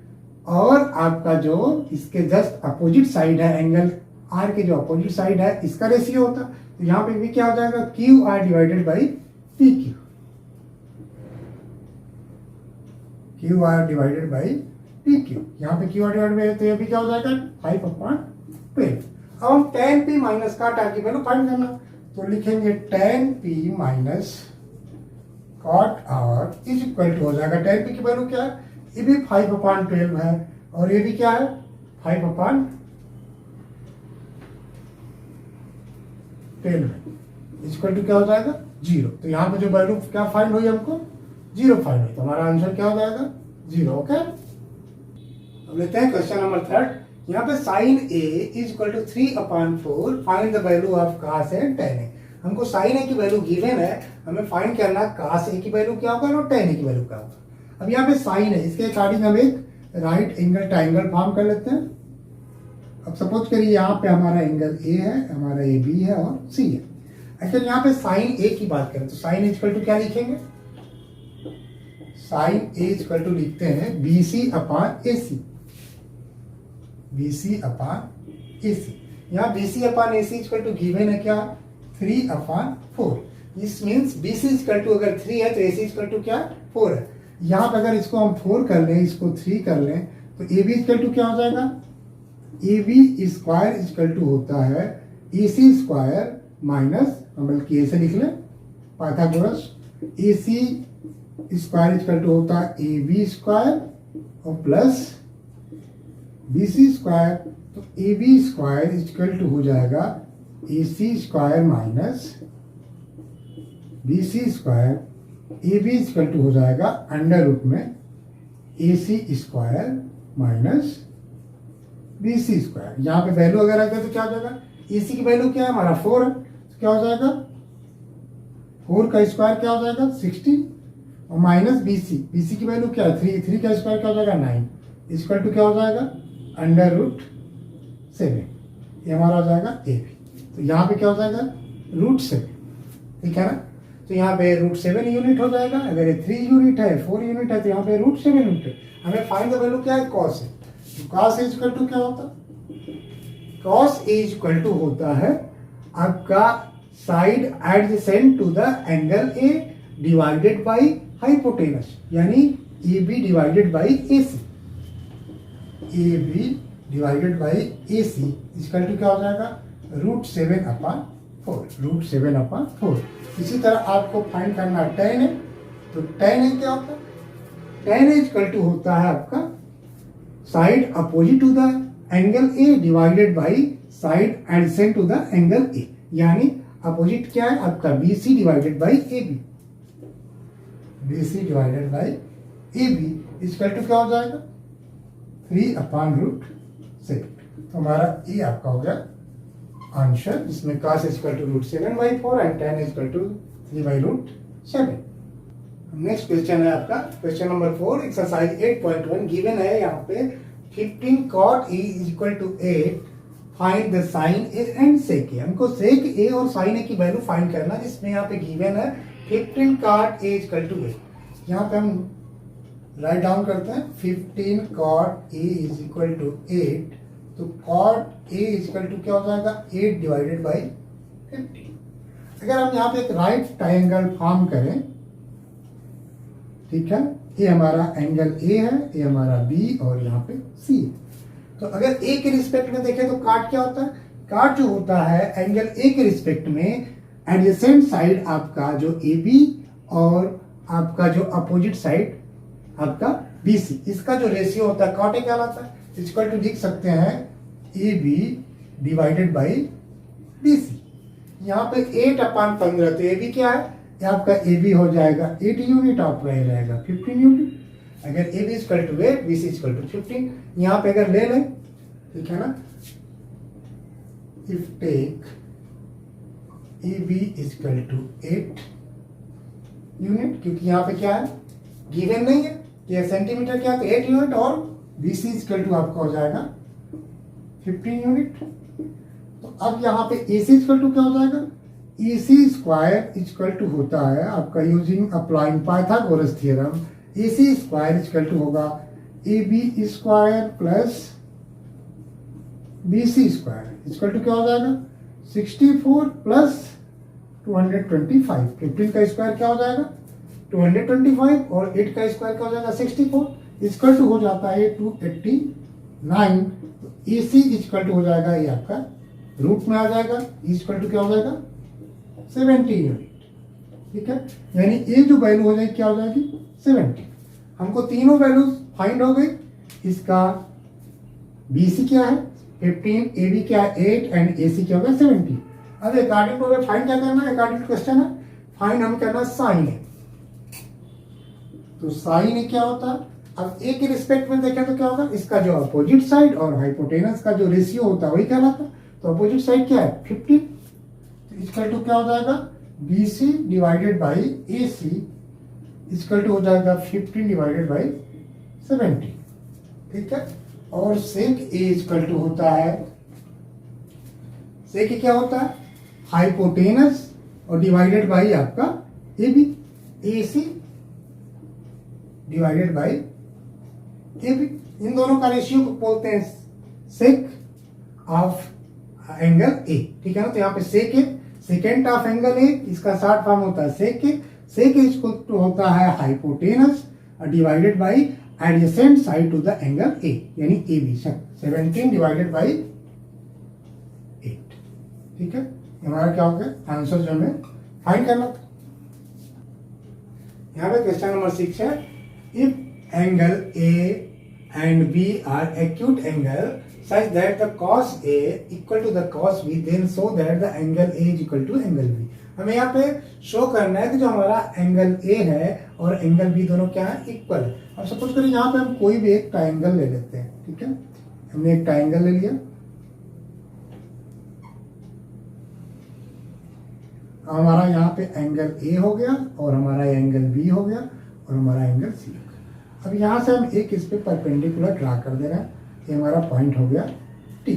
और आपका जो इसके जस्ट अपोजिट साइड है, एंगल आर के जो अपोजिट साइड है इसका रेशियो होता है। तो यहाँ पे भी क्या हो जाएगा? Q R divided by P Q, Q R divided by P Q. यहाँ पे क्यू आर डिवाइडेड बाई, तो ये भी क्या हो जाएगा? 5/12। अब हम tan p minus cot R की वैल्यू फाइंड करना, तो लिखेंगे tan p minus cot R is equal to हो जाएगा, tan p की वैल्यू क्या है? ये भी 5/12 है और ये भी क्या है? 5/12 इक्वल टू क्या हो जाएगा? 0। तो यहाँ पे जो वैल्यू क्या फाइंड हुई हमको? 0 फाइंड हुई, तो हमारा आंसर क्या हो जाएगा? 0। ओके, अब लेते हैं क्वेश्चन नंबर 3। यहाँ पे sine A is equal to 3/4 find the value of cos A tan A. हमको साइन ए की वैल्यू गिवन है, हमें फाइंड करना cos ए की वैल्यू क्या होगा और tan ए की वैल्यू क्या होगा। अब यहाँ पे साइन है, इसके अकॉर्डिंग हम एक राइट एंगल ट्राइंगल फॉर्म कर लेते हैं। अब सपोज करिए यहाँ पे हमारा एंगल ए है, हमारा ए बी है और सी है। एक्चुअली यहाँ पे साइन ए की बात करें तो साइन इक्वल टू क्या लिखेंगे? साइन ए इक्वल टू लिखते हैं BC/AC, BC/AC। यहाँ BC/AC इक्वल टू गिवन है क्या? 3/4। This means BC equal to अगर 3 है तो AC इक्वल टू क्या? 4 है। यहाँ पे अगर इसको हम 4 कर लें, इसको 3 कर लें, तो AB इक्वल टू क्या हो जाएगा? AB स्क्वायर इक्वल टू होता है AC स्क्वायर माइनस, हम बल्कि ऐसे लिख लें Pythagoras, AC square equal to होता है AB स्क्वायर और प्लस BC स्क्वायर। तो AB स्क्वायर इक्वल टू हो जाएगा AC square minus BC square. AB equal to हो जाएगा अंडर रूट में AC square minus BC square. यहाँ पे वैल्यू अगर आएगा तो क्या हो जाएगा? AC की वैल्यू क्या है? हमारा 4 है, तो क्या हो जाएगा? 4 का स्क्वायर क्या हो जाएगा? 16 और माइनस BC की वैल्यू क्या है? 3 का स्क्वायर क्या हो जाएगा? 9 इक्वल टू क्या हो जाएगा? Under root 7। ये हमारा हो जाएगा AB। तो यहाँ पे क्या हो जाएगा? √7, ठीक है ना। तो यहाँ पे √7 यूनिट हो जाएगा। अगर ये 3 यूनिट है, 4 यूनिट है, तो यहाँ पे √7 यूनिट है। हमें फाइंड द वैल्यू क्या है? कॉस है। कॉस ए इक्वल टू क्या होता है? कॉस ए इक्वल टू होता है आपका side adjacent to the angle A divided by hypotenuse, यानी AB divided by AC। AB divided by AC equal to क्या हो जाएगा? √7/4, √7/4। इसी तरह आपको फाइंड करना tan है, तो tan है क्या होता है? tan है इक्वल टू होता है आपका side opposite to the angle A divided by side adjacent to the angle A, यानी अपोजिट क्या है आपका? BC divided by AB, BC divided by AB equal to क्या हो जाएगा? 3/√7। तो हमारा ये आपका हो गया आंसर, जिसमें cos equal to √7/4 and tan equal to 3/√7। Next question है आपका क्वेश्चन नंबर 4, एक्सरसाइज 8.1 गिवन है यहाँ पे 15 cot E equal to 8, find the sine A and sec A. हमको सेक ए और साइन ए की वैल्यू फाइंड करना, जिसमें यहाँ पे गिवन है 15 cot ए इक्वल टू 8। यहाँ पे हम राइट डाउन करते हैं 15 cot A is equal to 8, तो cot ए इक्वल टू क्या हो जाएगा? 8 डिवाइडेड बाई 15। अगर हम यहाँ पे एक राइट ट्राइंगल फॉर्म करें, ठीक है, ये हमारा एंगल ए है, ये हमारा बी और यहाँ पे सी है। तो अगर ए के रिस्पेक्ट में देखें तो काट क्या होता है? काट जो होता है एंगल ए के रिस्पेक्ट में एडजेसेंट साइड आपका जो ए बी और आपका जो अपोजिट साइड आपका बी सी, इसका जो रेशियो होता है काट ए क्या होता है? इक्वल टू लिख सकते हैं A B divided by B C. यहाँ पे 8/15, तो ए बी क्या है? ये आपका ए बी हो जाएगा 8 यूनिट, आपका ये रहेगा 15 यूनिट। अगर A B equal to 8, B C equal to 15, यहाँ पे अगर ले लें, ठीक है ना, if take A B equal to 8 unit, क्योंकि यहाँ पे क्या है? गिवन नहीं है, कि सेंटीमीटर क्या तो 8 यूनिट और BC इक्वल टू आपका हो जाएगा 15 यूनिट। तो अब यहाँ पे AC इक्वल टू क्या हो जाएगा, AC स्क्वायर इक्वल टू होता है आपका using applying Pythagoras theorem, AC square equal to होगा AB square plus BC square equal to क्या हो जाएगा 64 प्लस 225। 15 का स्क्वायर क्या हो जाएगा 225 और 8 का स्क्वायर क्या हो जाएगा 64 इक्वल टू हो जाता है 289। तो AC इक्वल टू हो जाएगा ये आपका रूट में आ जाएगा, इक्वल टू क्या हो जाएगा 70 यूनिट। ठीक है, यानी ये जो वैल्यू हो जाएगी क्या हो जाएगी 70। हमको तीनों वैल्यू फाइंड हो गई। इसका BC क्या है 15, AB क्या है 8 एंड AC क्या होगा 70। अब अकॉर्डिंग टू फाइंड क्या करना है, अकॉर्डिंग टू क्वेश्चन है फाइंड हम करना साइन है। तो साइन ए क्या होता है, अब ए के रिस्पेक्ट में देखें तो क्या होगा, इसका जो अपोजिट साइड और हाइपोटेनस का जो रेशियो होता है वही कहलाता है। तो अपोजिट साइड क्या है 50, तो इक्वल टू क्या हो जाएगा BC divided by AC equal to हो जाएगा 15 डिवाइडेड बाई 70। ठीक है, और सेक ए इक्वल टू होता है, सेक क्या होता है हाइपोटेनस और डिवाइडेड बाई आपका AB, AC divided by AB, इन दोनों का रेशियो को बोलते हैं सेक ऑफ एंगल ए। ठीक है ना, तो यहाँ पे सेक है सेकेंड ऑफ एंगल ए, इसका शॉर्ट फॉर्म होता है सेक ए। सेक इक्वल टू होता है hypotenuse divided by adjacent side to the angle A, यानी AB 17 डिवाइडेड बाई 8। ठीक है, हमारा क्या हो गया आंसर जो हमें फाइंड करना था। यहाँ पे क्वेश्चन नंबर 6 है, if angle A and B are acute angle such that the cos A equal to the cos B, then show that the angle A is equal to angle B। हमें यहाँ पे show करना है कि जो हमारा angle A है और एंगल B दोनों क्या है इक्वल है। अब सपोज करिए यहाँ पे हम कोई भी एक ट्राइंगल ले लेते हैं। ठीक है, हमने एक ट्राइंगल ले लिया, हमारा यहाँ पे एंगल A हो गया और हमारा एंगल B हो गया और हमारा एंगल C हो गया। अब यहाँ से हम एक इस पे परपेंडिकुलर ड्रा कर दे रहे हैं, ये हमारा पॉइंट हो गया T।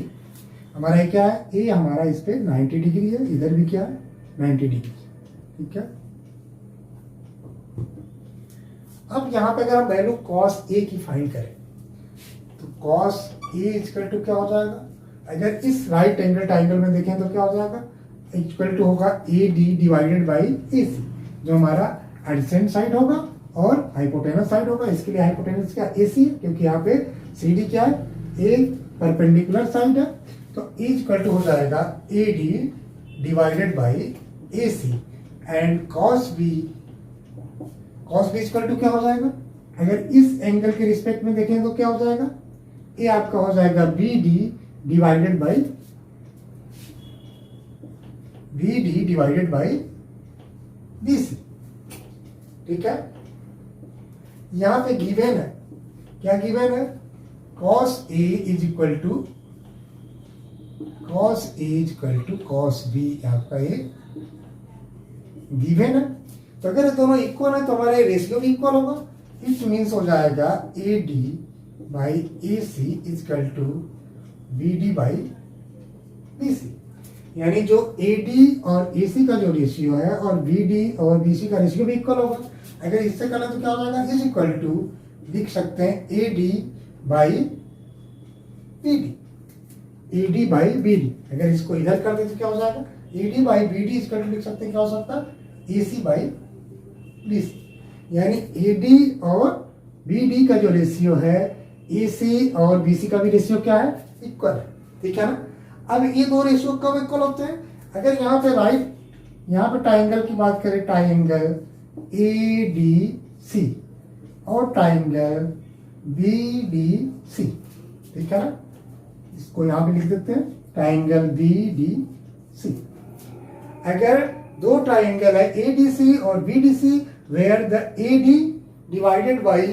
हमारा ये क्या है, ए हमारा इस पे 90 डिग्री है, इधर भी क्या है 90 डिग्री। ठीक है, अब यहाँ पे अगर हम वैल्यू cos A की फाइंड करें तो cos A इक्वल टू क्या हो जाएगा, अगर इस राइट एंगल ट्राइंगल में देखें तो क्या हो जाएगा इक्वल टू होगा AD डिवाइडेड बाई AC, जो हमारा एडजेसेंट साइड होगा और हाइपोटेनस साइड होगा। इसके लिए हाइपोटेनस क्या AC है, क्योंकि यहाँ पे CD क्या है एक परपेंडिकुलर साइड है। तो इक्वल टू हो जाएगा AD divided by AC and cos B equal to क्या हो जाएगा, अगर इस एंगल के रिस्पेक्ट में देखें तो क्या हो जाएगा, ये आपका हो जाएगा BD डिवाइडेड बाई BC। ठीक है, यहां पे गिवन है, क्या गिवन है cos A is equal to cos B, आपका ये गिवन है। तो अगर ये दोनों इक्वल है तो हमारा रेशियो भी इक्वल होगा। इट मीन्स हो जाएगा AD by AC equal to BD by BC, यानी जो AD और AC का जो रेशियो है और BD और BC का रेशियो भी इक्वल होगा। अगर इससे करें तो क्या हो जाएगा इज इक्वल टू लिख सकते हैं AD बाई BD। अगर इसको इधर कर दें तो क्या हो जाएगा AD by BD equal to लिख सकते हैं क्या हो सकता है AC बाई BC, यानी AD और BD का जो रेशियो है AC और BC का भी रेशियो क्या है इक्वल है। ठीक है ना, अब ये दो रेशियो कब इक्वल होते हैं, अगर यहाँ पे यहाँ पे ट्राइंगल की बात करें, ट्राइंगल ADC और ट्राइंगल BDC। ठीक है ना, इसको यहाँ पे लिख देते हैं ट्राइंगल BDC। अगर दो ट्राइंगल है ADC और BDC where the AD divided by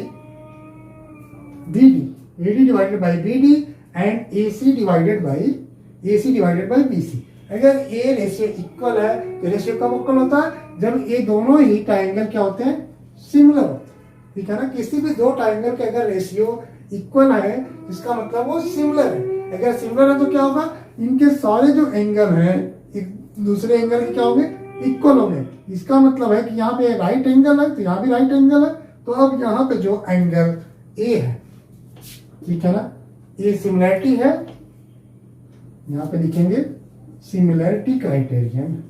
BD and AC divided by BC। अगर ये रेशियो इक्वल है तो रेशियो कब इक्वल होता है, जब ये दोनों ही ट्राइंगल क्या होते हैं सिमिलर होते हैं। ठीक है ना। किसी भी दो ट्राइंगल के अगर रेशियो इक्वल है इसका मतलब वो सिमिलर है। अगर सिमिलर है तो क्या होगा, इनके सारे जो एंगल हैं एक दूसरे एंगल के क्या होंगे, इक्वल होंगे। इसका मतलब है कि यहाँ पे राइट एंगल है तो यहाँ भी राइट एंगल है। तो अब यहाँ पे जो एंगल ए है, ठीक है ना, ये सिमिलैरिटी है, यहाँ पे लिखेंगे सिमिलैरिटी क्राइटेरियन।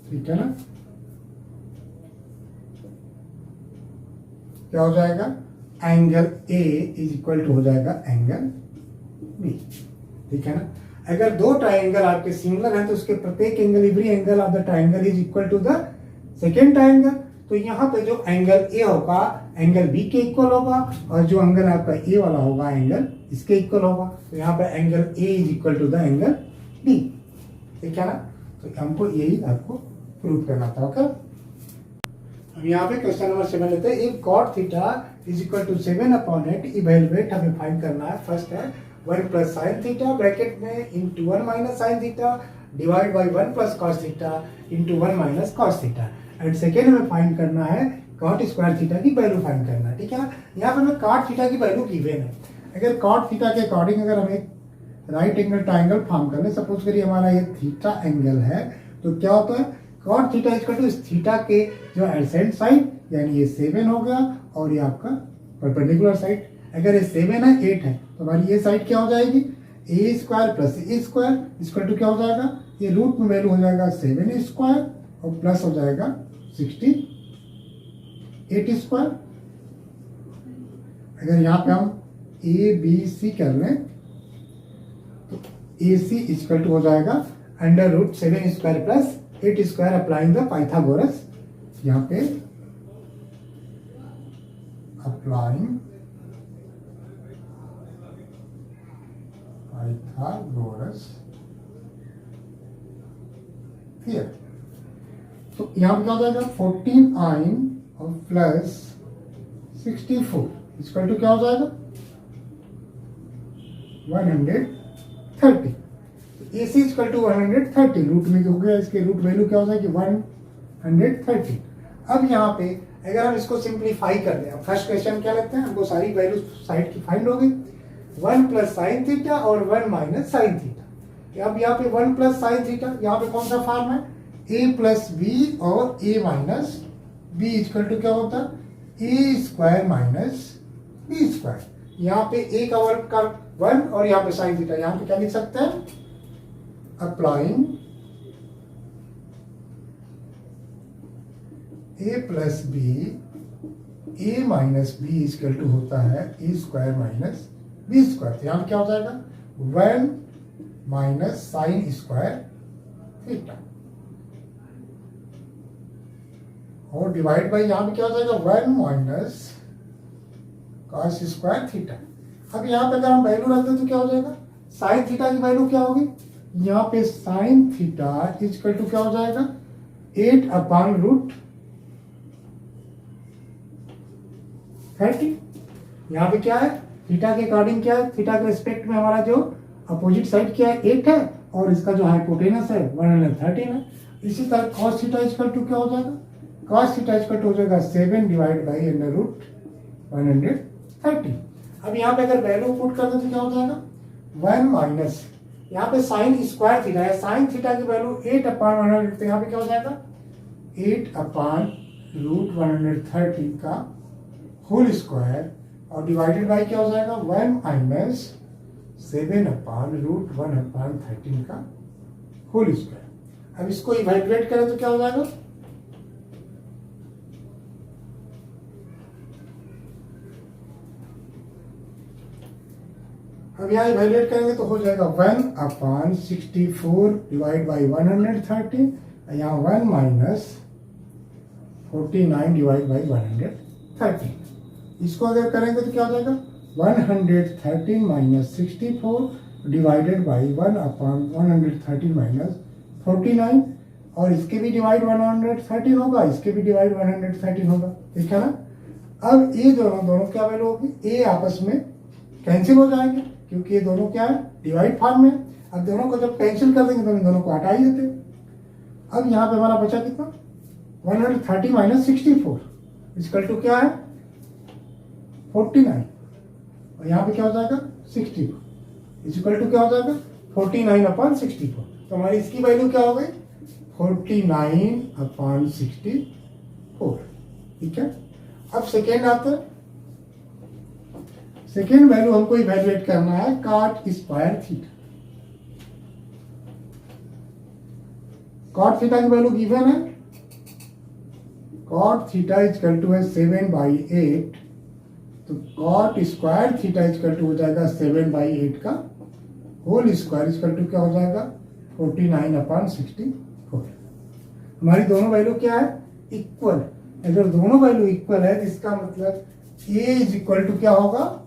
ठीक है ना, क्या हो जाएगा, angle A is equal to हो जाएगा एंगल बी। ठीक है ना। अगर दो ट्राइंगल आपके सिमिलर हैं तो उसके प्रत्येक angle, every angle of the triangle is equal to the second triangle. तो यहाँ पे जो एंगल ए होगा एंगल बी के इक्वल होगा, और जो एंगल आपका ए वाला होगा एंगल इसके इक्वल होगा। तो यहाँ पे angle A is equal to the angle B. ठीक है ना। तो हमको यही आपको प्रूव करना था। ओके, अब यहाँ पे क्वेश्चन नंबर 7 लेते हैं। If cot theta is equal to 7/8, evaluate हमें फाइंड करना है। फर्स्ट है 1 प्लस साइन थीटा ब्रैकेट में into 1 minus sine theta divide by 1 plus cos theta into 1 minus cos theta. And second हमें फाइंड करना है cot स्क्वायर थीटा की value find करना है। ठीक है ना। यहाँ पे हमें cot थीटा की वैल्यू गिवन है। अगर cot थीटा के अकॉर्डिंग अगर हमें राइट एंगल ट्राइंगल फॉर्म करने, सपोज करिए हमारा ये थीटा एंगल है, तो क्या होता है cot थीटा इक्वल टू इस थीटा के जो एडसेंट साइड, यानी ये 7 हो गया, और ये आपका परपेंडिकुलर साइड। अगर ये 7 है 8 है तो हमारी ये साइड क्या हो जाएगी, A square plus A square equal to क्या हो जाएगा, ये रूट में वैल्यू हो जाएगा 7 स्क्वायर और प्लस हो जाएगा 68 स्क्वायर। अगर यहाँ पे हम ए बी सी कर लें तो ए सी इक्वल टू हो जाएगा under root 7 square plus 8 square applying the Pythagoras. यहाँ पे अप्लाइंग पाइथागोरस थियरम। तो यहाँ पे क्या हो जाएगा 14i और प्लस 64 इक्वल टू क्या हो जाएगा 130। ए सी इक्वल टू 130, रूट में हो गया, इसके रूट वैल्यू क्या हो जाएगी 130। अब यहाँ पे अगर हम इसको सिंप्लीफाई कर दें, फर्स्ट क्वेश्चन क्या लेते हैं, हमको सारी वैल्यू साइड की फाइंड हो गई, 1 प्लस साइन थीटा और 1 माइनस साइन थीटा। अब यहाँ पे 1 प्लस साइन थीटा, यहाँ पे कौन सा फॉर्म है, ए प्लस बी और ए माइनस बी इक्वल टू क्या होता है A square minus B square. यहाँ पे ए का वर्ग का 1 और यहाँ पे साइन थीटा, यहाँ पे क्या लिख सकते हैं, applying A plus B A minus B equal to होता है A square minus B square. तो यहाँ पे क्या हो जाएगा 1 माइनस साइन स्क्वायर थीटा और डिवाइड बाई यहाँ पे क्या हो जाएगा 1 माइनस कॉस स्क्वायर थीटा। अब यहाँ पे अगर हम वैल्यू रख दें तो क्या हो जाएगा, साइन थीटा की वैल्यू क्या होगी, यहाँ पे साइन थीटा इक्वल टू क्या हो जाएगा 8/√30। यहाँ पे क्या है, थीटा के अकॉर्डिंग क्या है, थीटा के रिस्पेक्ट में हमारा जो अपोजिट साइड क्या है 8 है, और इसका जो हाइपोटेनस है 113 है। इसी तरह cos थीटा इक्वल टू क्या हो जाएगा, cos थीटा इक्वल टू हो जाएगा 7 डिवाइड बाई √130। अब यहाँ पे अगर वैल्यू पुट कर दे तो क्या हो जाएगा 1 माइनस, यहाँ पे साइन स्क्वायर थीटा है, साइन थीटा की वैल्यू 8/100, तो यहाँ पे क्या हो जाएगा 8/√130 का होल स्क्वायर और डिवाइडेड बाई क्या हो जाएगा 1 माइनस 7/√113 का होल स्क्वायर। अब इसको इवैल्यूएट करें तो क्या हो जाएगा, अब यहाँ इवैल्यूएट करेंगे तो हो जाएगा 1/64 डिवाइड बाई 130, यहाँ 1 माइनस 49 डिवाइड बाई 130। इसको अगर करेंगे तो क्या हो जाएगा 113 माइनस 64 डिवाइडेड बाई 1/130 माइनस 49, और इसके भी डिवाइड 113 होगा, इसके भी डिवाइड 113 होगा। ठीक है ना। अब ये दोनों क्या वैल्यू होगी, ए आपस में कैंसिल हो जाएंगे, क्योंकि ये दोनों क्या है, डिवाइड फॉर्म में। अब दोनों को जब कैंसिल कर देंगे तो इन दोनों को हटा ही देते। अब यहाँ पे हमारा बचा कितना, 130 माइनस 64 इक्वल टू क्या है, 49। और यहाँ पे क्या हो जाएगा, 64 इक्वल टू क्या हो जाएगा, 49/64। तो हमारी इसकी वैल्यू क्या हो गई, 49/64। ठीक है। अब सेकेंड आता है, सेकेंड वैल्यू हमको इवैल्यूएट करना है cot square theta. cot theta की वैल्यू गिवन है, cot थीटा इक्वल टू है 7/8। तो cot square theta equal to हो जाएगा 7/8 का होल स्क्वायर इक्वल टू क्या हो जाएगा, 49/64। हमारी दोनों वैल्यू क्या है, इक्वल। अगर दोनों वैल्यू इक्वल है तो इसका मतलब a इज इक्वल टू क्या होगा,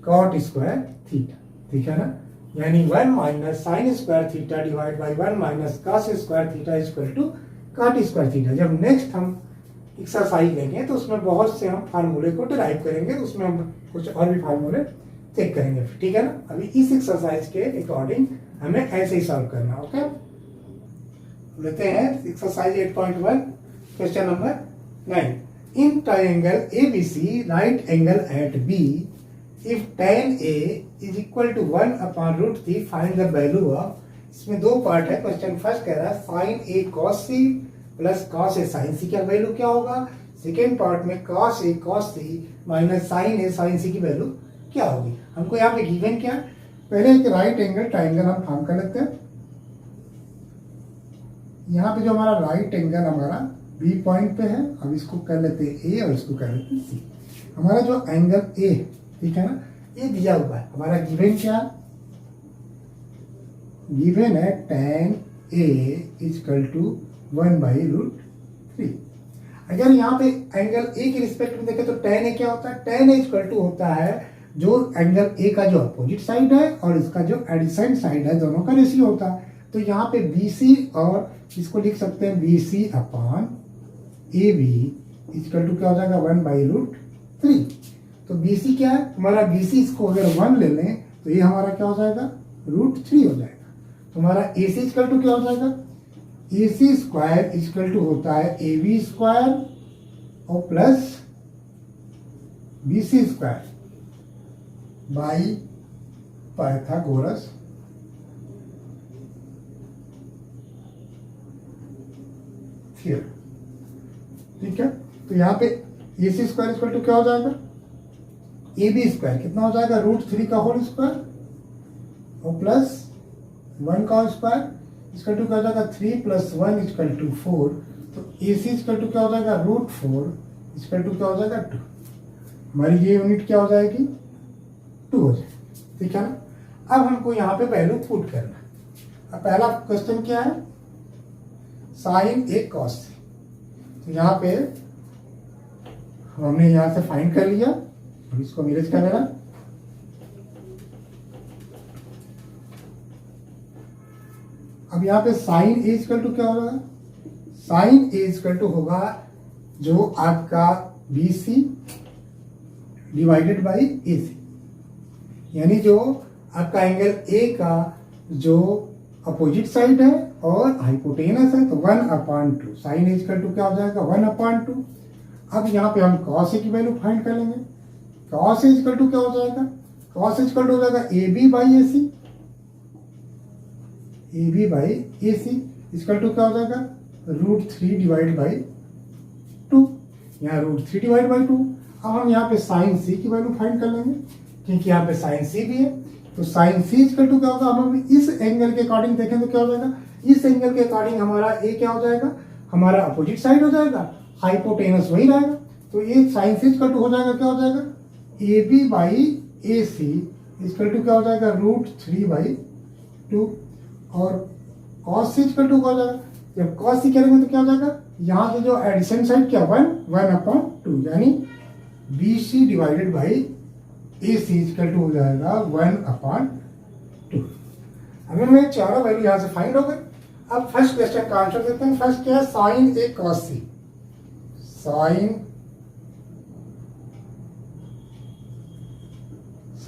cot स्क्वायर थीटा। ठीक है ना, यानी 1 minus sine square theta divide by 1 minus cos square theta equal to cot square theta. जब नेक्स्ट हम एक्सरसाइज लेंगे तो उसमें बहुत से हम फार्मूले को डिराइव करेंगे, उसमें हम कुछ और भी फार्मूले चेक करेंगे। ठीक है ना, अभी इस एक्सरसाइज के अकॉर्डिंग हमें ऐसे ही सॉल्व करना। ओके, लेते हैं exercise 8.1 question number 9। In triangle ABC right angle at B if tan A is equal to 1/√3 find the value of. इसमें दो पार्ट है, क्वेश्चन फर्स्ट कह रहा है sin A cos C plus cos A sin C का value क्या होगा। Second part में cos A cos C minus sin A sin C की वैल्यू क्या होगी। हमको यहाँ पे गिवन क्या है, पहले एक राइट एंगल ट्राइंगल हम फॉर्म कर लेते हैं। यहाँ पे जो हमारा राइट एंगल हमारा बी पॉइंट पे है, अब इसको कर लेते हैं ए और इसको कर लेते हैं सी। हमारा जो एंगल ए, ठीक है ना, ये दिया हुआ है। हमारा गिवन क्या, गिवन है tan A इक्वल टू 1/√3। अगर यहाँ पे एंगल ए के रिस्पेक्ट में देखें तो tan A क्या होता है, tan A इक्वल टू होता है जो एंगल ए का जो अपोजिट साइड है और इसका जो एडजेसेंट साइड है, दोनों का रेशियो होता है। तो यहाँ पे BC और इसको लिख सकते हैं BC/AB इक्वल टू क्या हो जाएगा, 1/√3। तो BC क्या है हमारा, BC इसको अगर 1 ले लें तो ये हमारा क्या हो जाएगा, √3 हो जाएगा। तो हमारा AC इक्वल टू क्या हो जाएगा, AC स्क्वायर इक्वल टू होता है AB स्क्वायर और plus BC square by Pythagoras theorem. ठीक है, तो यहाँ पे AC स्क्वायर इक्वल टू क्या हो जाएगा, AB स्क्वायर कितना हो जाएगा, √3 का होल स्क्वायर और प्लस 1 का स्क्वायर इक्वल टू क्या हो जाएगा, 3 + 1 इक्वल टू 4। तो AC इक्वल टू क्या हो जाएगा, √4 इक्वल टू क्या हो जाएगा, 2। हमारी ये यूनिट क्या हो जाएगी, 2 हो जाएगी। ठीक है ना, अब हमको यहाँ पे वैल्यू पुट करना है। अब पहला क्वेश्चन क्या है, sin A cos C। तो यहाँ पे हमने यहाँ से फाइंड कर लिया, अब इसको मिलेज कर लेना। अब यहाँ पे sin A इक्वल टू क्या होगा, sin A इक्वल टू होगा जो आपका BC डिवाइडेड बाई AC, यानी जो आपका एंगल A का जो अपोजिट साइड है और हाइपोटेनस है, तो 1/2 sin A इक्वल टू क्या हो जाएगा, 1/2। अब यहाँ पे हम cos A की वैल्यू फाइंड कर लेंगे। cos A इक्वल टू क्या हो जाएगा, cos A इक्वल टू हो जाएगा AB/AC, AB/AC इक्वल टू क्या हो जाएगा, √3 डिवाइड बाई 2, यहाँ √3 डिवाइड बाई 2। अब हम यहाँ पे sin C की वैल्यू फाइंड कर लेंगे, क्योंकि यहाँ पे sin C भी है। तो sin C इक्वल टू क्या होगा, हम इस एंगल के अकॉर्डिंग देखें तो क्या हो जाएगा, इस एंगल के अकॉर्डिंग हमारा A क्या हो जाएगा, हमारा अपोजिट साइड हो जाएगा, हाइपोटेनस वही रहेगा। तो ये sin C इक्वल टू हो जाएगा क्या हो जाएगा, AB/AC इक्वल टू क्या हो जाएगा, √3/2। और cos C इक्वल टू क्या हो जाएगा, जब cos C करेंगे तो क्या हो जाएगा, यहाँ से जो एडिशन साइड क्या 1/2, यानी BC divided by AC equal to हो जाएगा 1/2। अभी मैं चारों वैल्यू यहाँ से फाइंड हो गए। अब फर्स्ट क्वेश्चन का आंसर देते हैं। फर्स्ट क्या है, sin A cos C।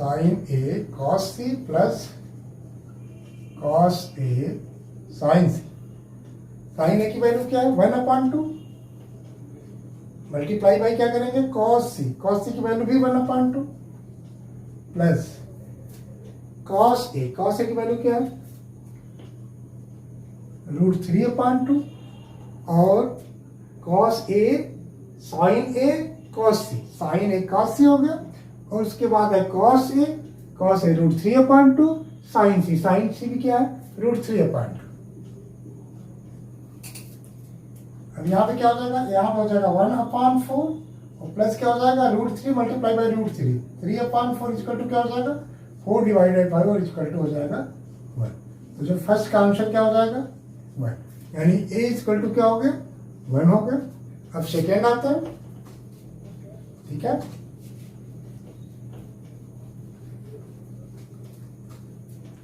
Sine A cos C plus cos A sine C. Sine A की वैल्यू क्या है 1/2 मल्टीप्लाई बाई क्या करेंगे कॉस सी की वैल्यू भी 1/2 प्लस कॉस ए की वैल्यू क्या है √3/2 और cos A sign A cos सी हो गया और उसके बाद है कॉस ए √3/2 साइन सी भी क्या है √3/2। अब यहाँ पे क्या हो जाएगा यहाँ पे हो जाएगा 1/4 और प्लस क्या हो जाएगा √3 मल्टीप्लाई बाई √3 3/4 इक्वल टू क्या हो जाएगा 4 डिवाइडेड बाई और इक्वल टू हो जाएगा 1। तो जो फर्स्ट का आंसर क्या हो जाएगा 1 यानी ए इक्वल टू क्या हो गया 1 हो गया। अब सेकेंड आता है ठीक है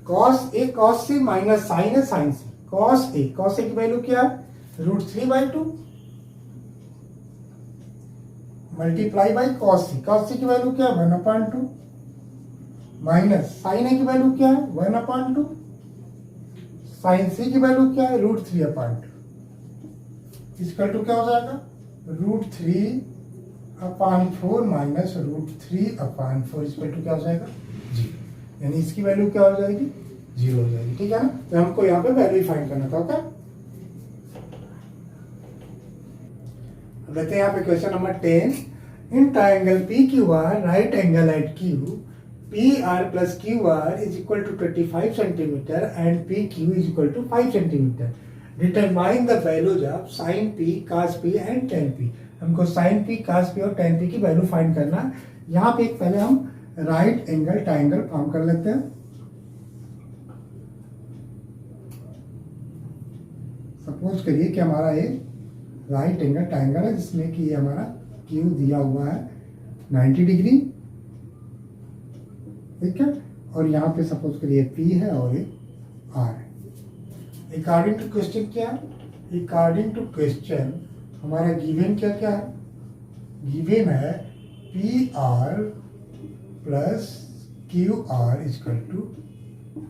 cos A cos C minus sign है साइन सी कॉस ए की वैल्यू क्या है √3/2 मल्टीप्लाई बाई कॉस सी की वैल्यू क्या है 1/2 माइनस साइन ए की वैल्यू क्या है 1/2 साइन सी की वैल्यू क्या है √3/2 इक्वल टू क्या हो जाएगा √3/4 माइनस √3/4 इक्वल टू क्या हो जाएगा 0 यानी इसकी वैल्यू क्या हो जाएगी 0 हो जाएगी। ठीक है ना तो हमको यहाँ पे वैल्यू फाइंड करना था। ओके देखते हैं यहाँ पे question number 10 in triangle PQR right angle at Q PR plus QR is equal to 25 centimeter and PQ is equal to 5 centimeter. Determine the values of sin P, cos P and tan P. हमको sin P, cos P और tan P की value find करना है। यहाँ पे पहले हम right angle triangle form कर लेते हैं। सपोज करिए कि हमारा ये राइट एंगल ट्राइंगल है जिसमें कि हमारा Q दिया हुआ है 90 डिग्री ठीक है और यहाँ पे सपोज करिए P है और ये R है। अकॉर्डिंग टू क्वेश्चन क्या है अकॉर्डिंग टू क्वेश्चन हमारा गिवन क्या क्या है गिवन है PR plus QR equal to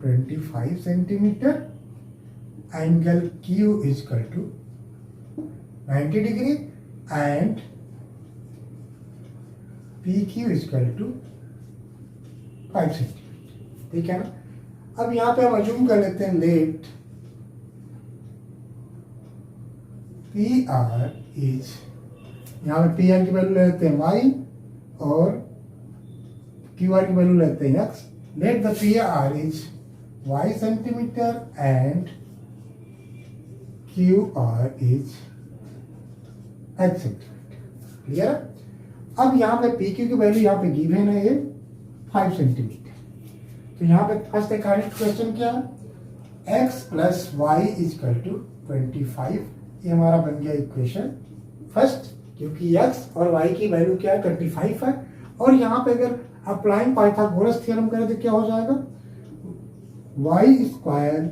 25 centimetre angle Q equal to 90 degree and PQ equal to 5 centimetre. ठीक है ना अब यहाँ पे हम अज्यूम कर लेते हैं लेट PR इज यहाँ पे PR की वैल्यू ले लेते हैं y और QR की वैल्यू लेते हैं x। Let the PR is y centimetre and QR is x centimetre. Clear है अब यहाँ पे PQ की वैल्यू यहाँ पे गिवन है ये 5 सेंटीमीटर। तो यहाँ पे फर्स्ट अकॉर्डिंग क्वेश्चन क्या है x plus y is equal to 25 ये हमारा बन गया इक्वेशन फर्स्ट क्योंकि x और y की वैल्यू क्या है 25 है और यहाँ पे अगर अप्लाइंग पाइथागोरस थ्योरम करें तो क्या हो जाएगा y स्क्वायर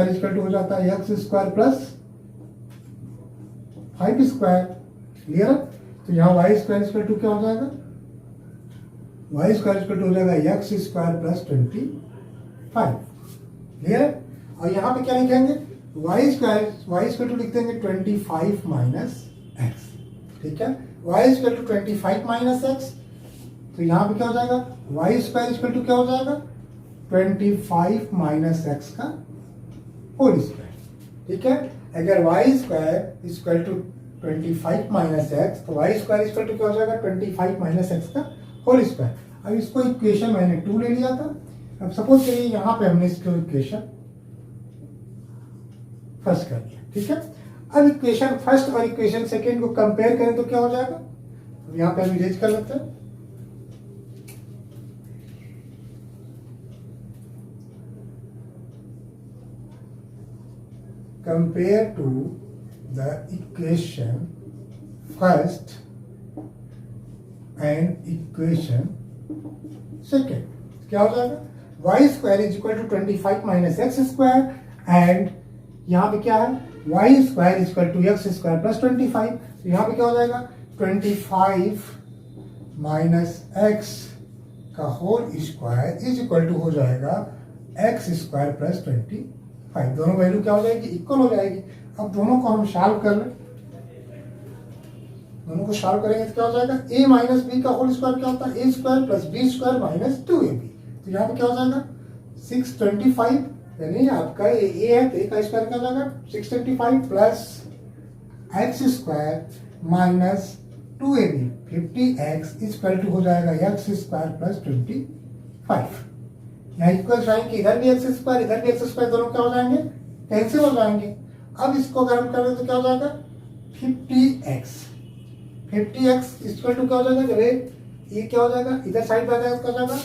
इजकल टू हो जाता है x square plus 5 square. Clear है तो यहाँ y स्क्वायर इक्वल टू क्या हो जाएगा y स्क्वायर इक्वल टू हो जाएगा x स्क्वायर प्लस 25। क्लियर है और यहाँ पे क्या लिखेंगे y स्क्वायर टू लिख देंगे 25 माइनस x। ठीक है y equal to 25 minus x तो यहाँ पे क्या हो जाएगा y स्क्वायर इक्वल टू क्या हो जाएगा 25 माइनस x का होल स्क्वायर। ठीक है अगर y square equal to 25 minus x तो y स्क्वायर इक्वल टू क्या हो जाएगा 25 माइनस एक्स का होल स्क्वायर। अब इसको इक्वेशन मैंने 2 ले लिया था। अब सपोज करिए यहाँ पे हमने इसको इक्वेशन फर्स्ट कर लिया। ठीक है अब इक्वेशन फर्स्ट और इक्वेशन सेकेंड को कंपेयर करें तो क्या हो जाएगा तो यहाँ पे हम इरेज कर लेते हैं। Compare to the equation first and equation second क्या हो जाएगा y square is equal to 25 minus x square and यहाँ पे क्या है y square is equal to x square plus 25 तो यहाँ पे क्या हो जाएगा 25 माइनस एक्स का whole square is equal to हो जाएगा एक्स स्क्वायर प्लस 25। दोनों वैल्यू क्या हो जाएगी, इक्वल हो जाएगी। अब दोनों को हम सॉल्व कर लें, दोनों को सॉल्व करेंगे तो क्या हो जाएगा, a माइनस बी का होल स्क्वायर क्या होता है, A square plus B square minus 2ab। तो यहाँ पे क्या हो जाएगा 625, यानी आपका ए है तो ए का स्क्वायर क्या हो जाएगा 625 plus x square minus 2ab 50x equal to हो जाएगा एक्स स्क्वायर प्लस 25। यहाँ इक्वल साइन की इधर भी एक्स स्क्वायर इधर भी एक्स स्क्वायर, दोनों क्या हो जाएंगे, कैंसिल हो जाएंगे। अब इसको अगर हम करें तो क्या हो जाएगा 50x इक्वल टू क्या हो जाएगा, जब ये क्या हो जाएगा इधर साइड में आ जाएगा, क्या हो जाएगा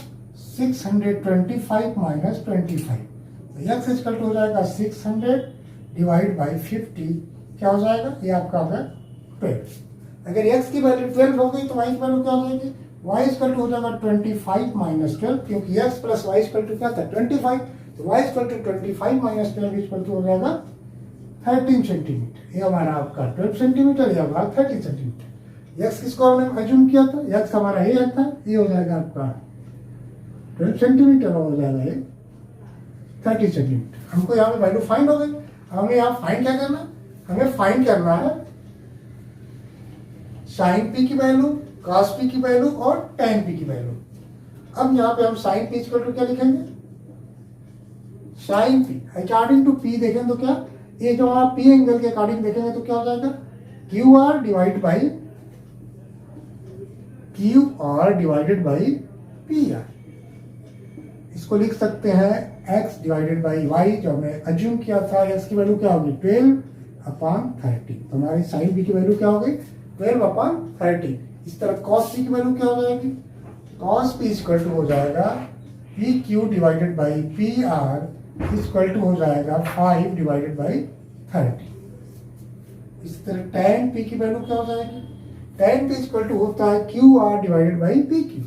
625 माइनस 25। तो एक्स इक्वल टू हो जाएगा 600 डिवाइड बाई 50, क्या हो जाएगा, ये आपका हो गया 12। अगर x की वैल्यू 12 हो गई तो y की वैल्यू क्या हो जाएगी, y इक्वल टू हो जाएगा 25 माइनस 12, क्योंकि x plus y equal to क्या था 25, तो y equal to 25 minus 12 equal to हो जाएगा 13 सेंटीमीटर। ये हमारा आपका 12 सेंटीमीटर, ये हमारा 13 सेंटीमीटर। x किसको हमने अज्यूम किया था, x हमारा ये था, ये हो जाएगा आपका 12 सेंटीमीटर, हो जाएगा ये 30 सेंटीमीटर। हमको यहाँ पे वैल्यू फाइंड हो गई। हमें यहाँ फाइंड क्या करना, हमें फाइंड करना है साइन पी की वैल्यू, कॉस पी की वैल्यू और टेन पी की वैल्यू। अब यहाँ पे हम साइन पी इक्वल टू क्या लिखेंगे, sine P according to P देखें तो क्या, ये जो हमारा पी एंगल के अकॉर्डिंग देखेंगे तो क्या हो जाएगा Q R divided by P are. इसको लिख सकते हैं x डिवाइडेड बाई वाई, जो हमने अज्यूम किया था। x की वैल्यू क्या होगी 12/30, तो हमारी साइन पी की वैल्यू क्या हो गई 12/30। इस तरह कॉस पी की वैल्यू क्या हो जाएगी, कॉस पी इक्वल टू हो जाएगा P Q divided by P R equal to हो जाएगा 5 डिवाइडेड बाई 30। इस तरह टेन पी की वैल्यू क्या हो जाएगी, टेन पी इक्वल टू होता है Q R divided by P Q,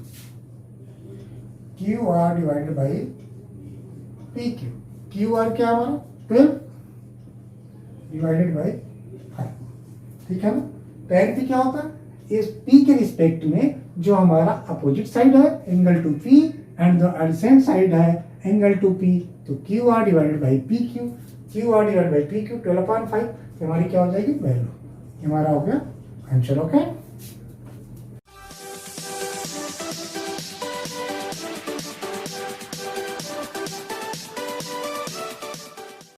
Q R divided by P Q. Q are क्या हमारा 12 डिवाइडेड बाई 5, ठीक है ना। टेन पी क्या होता है, इस पी के रिस्पेक्ट में जो हमारा अपोजिट साइड है angle to P and the adjacent side है एंगल टू पी, तो Q R divided by P Q, Q R divided by P Q 12/5, तो हमारी क्या हो जाएगी वैल्यू। हमारा हो गया आंसर। ओके।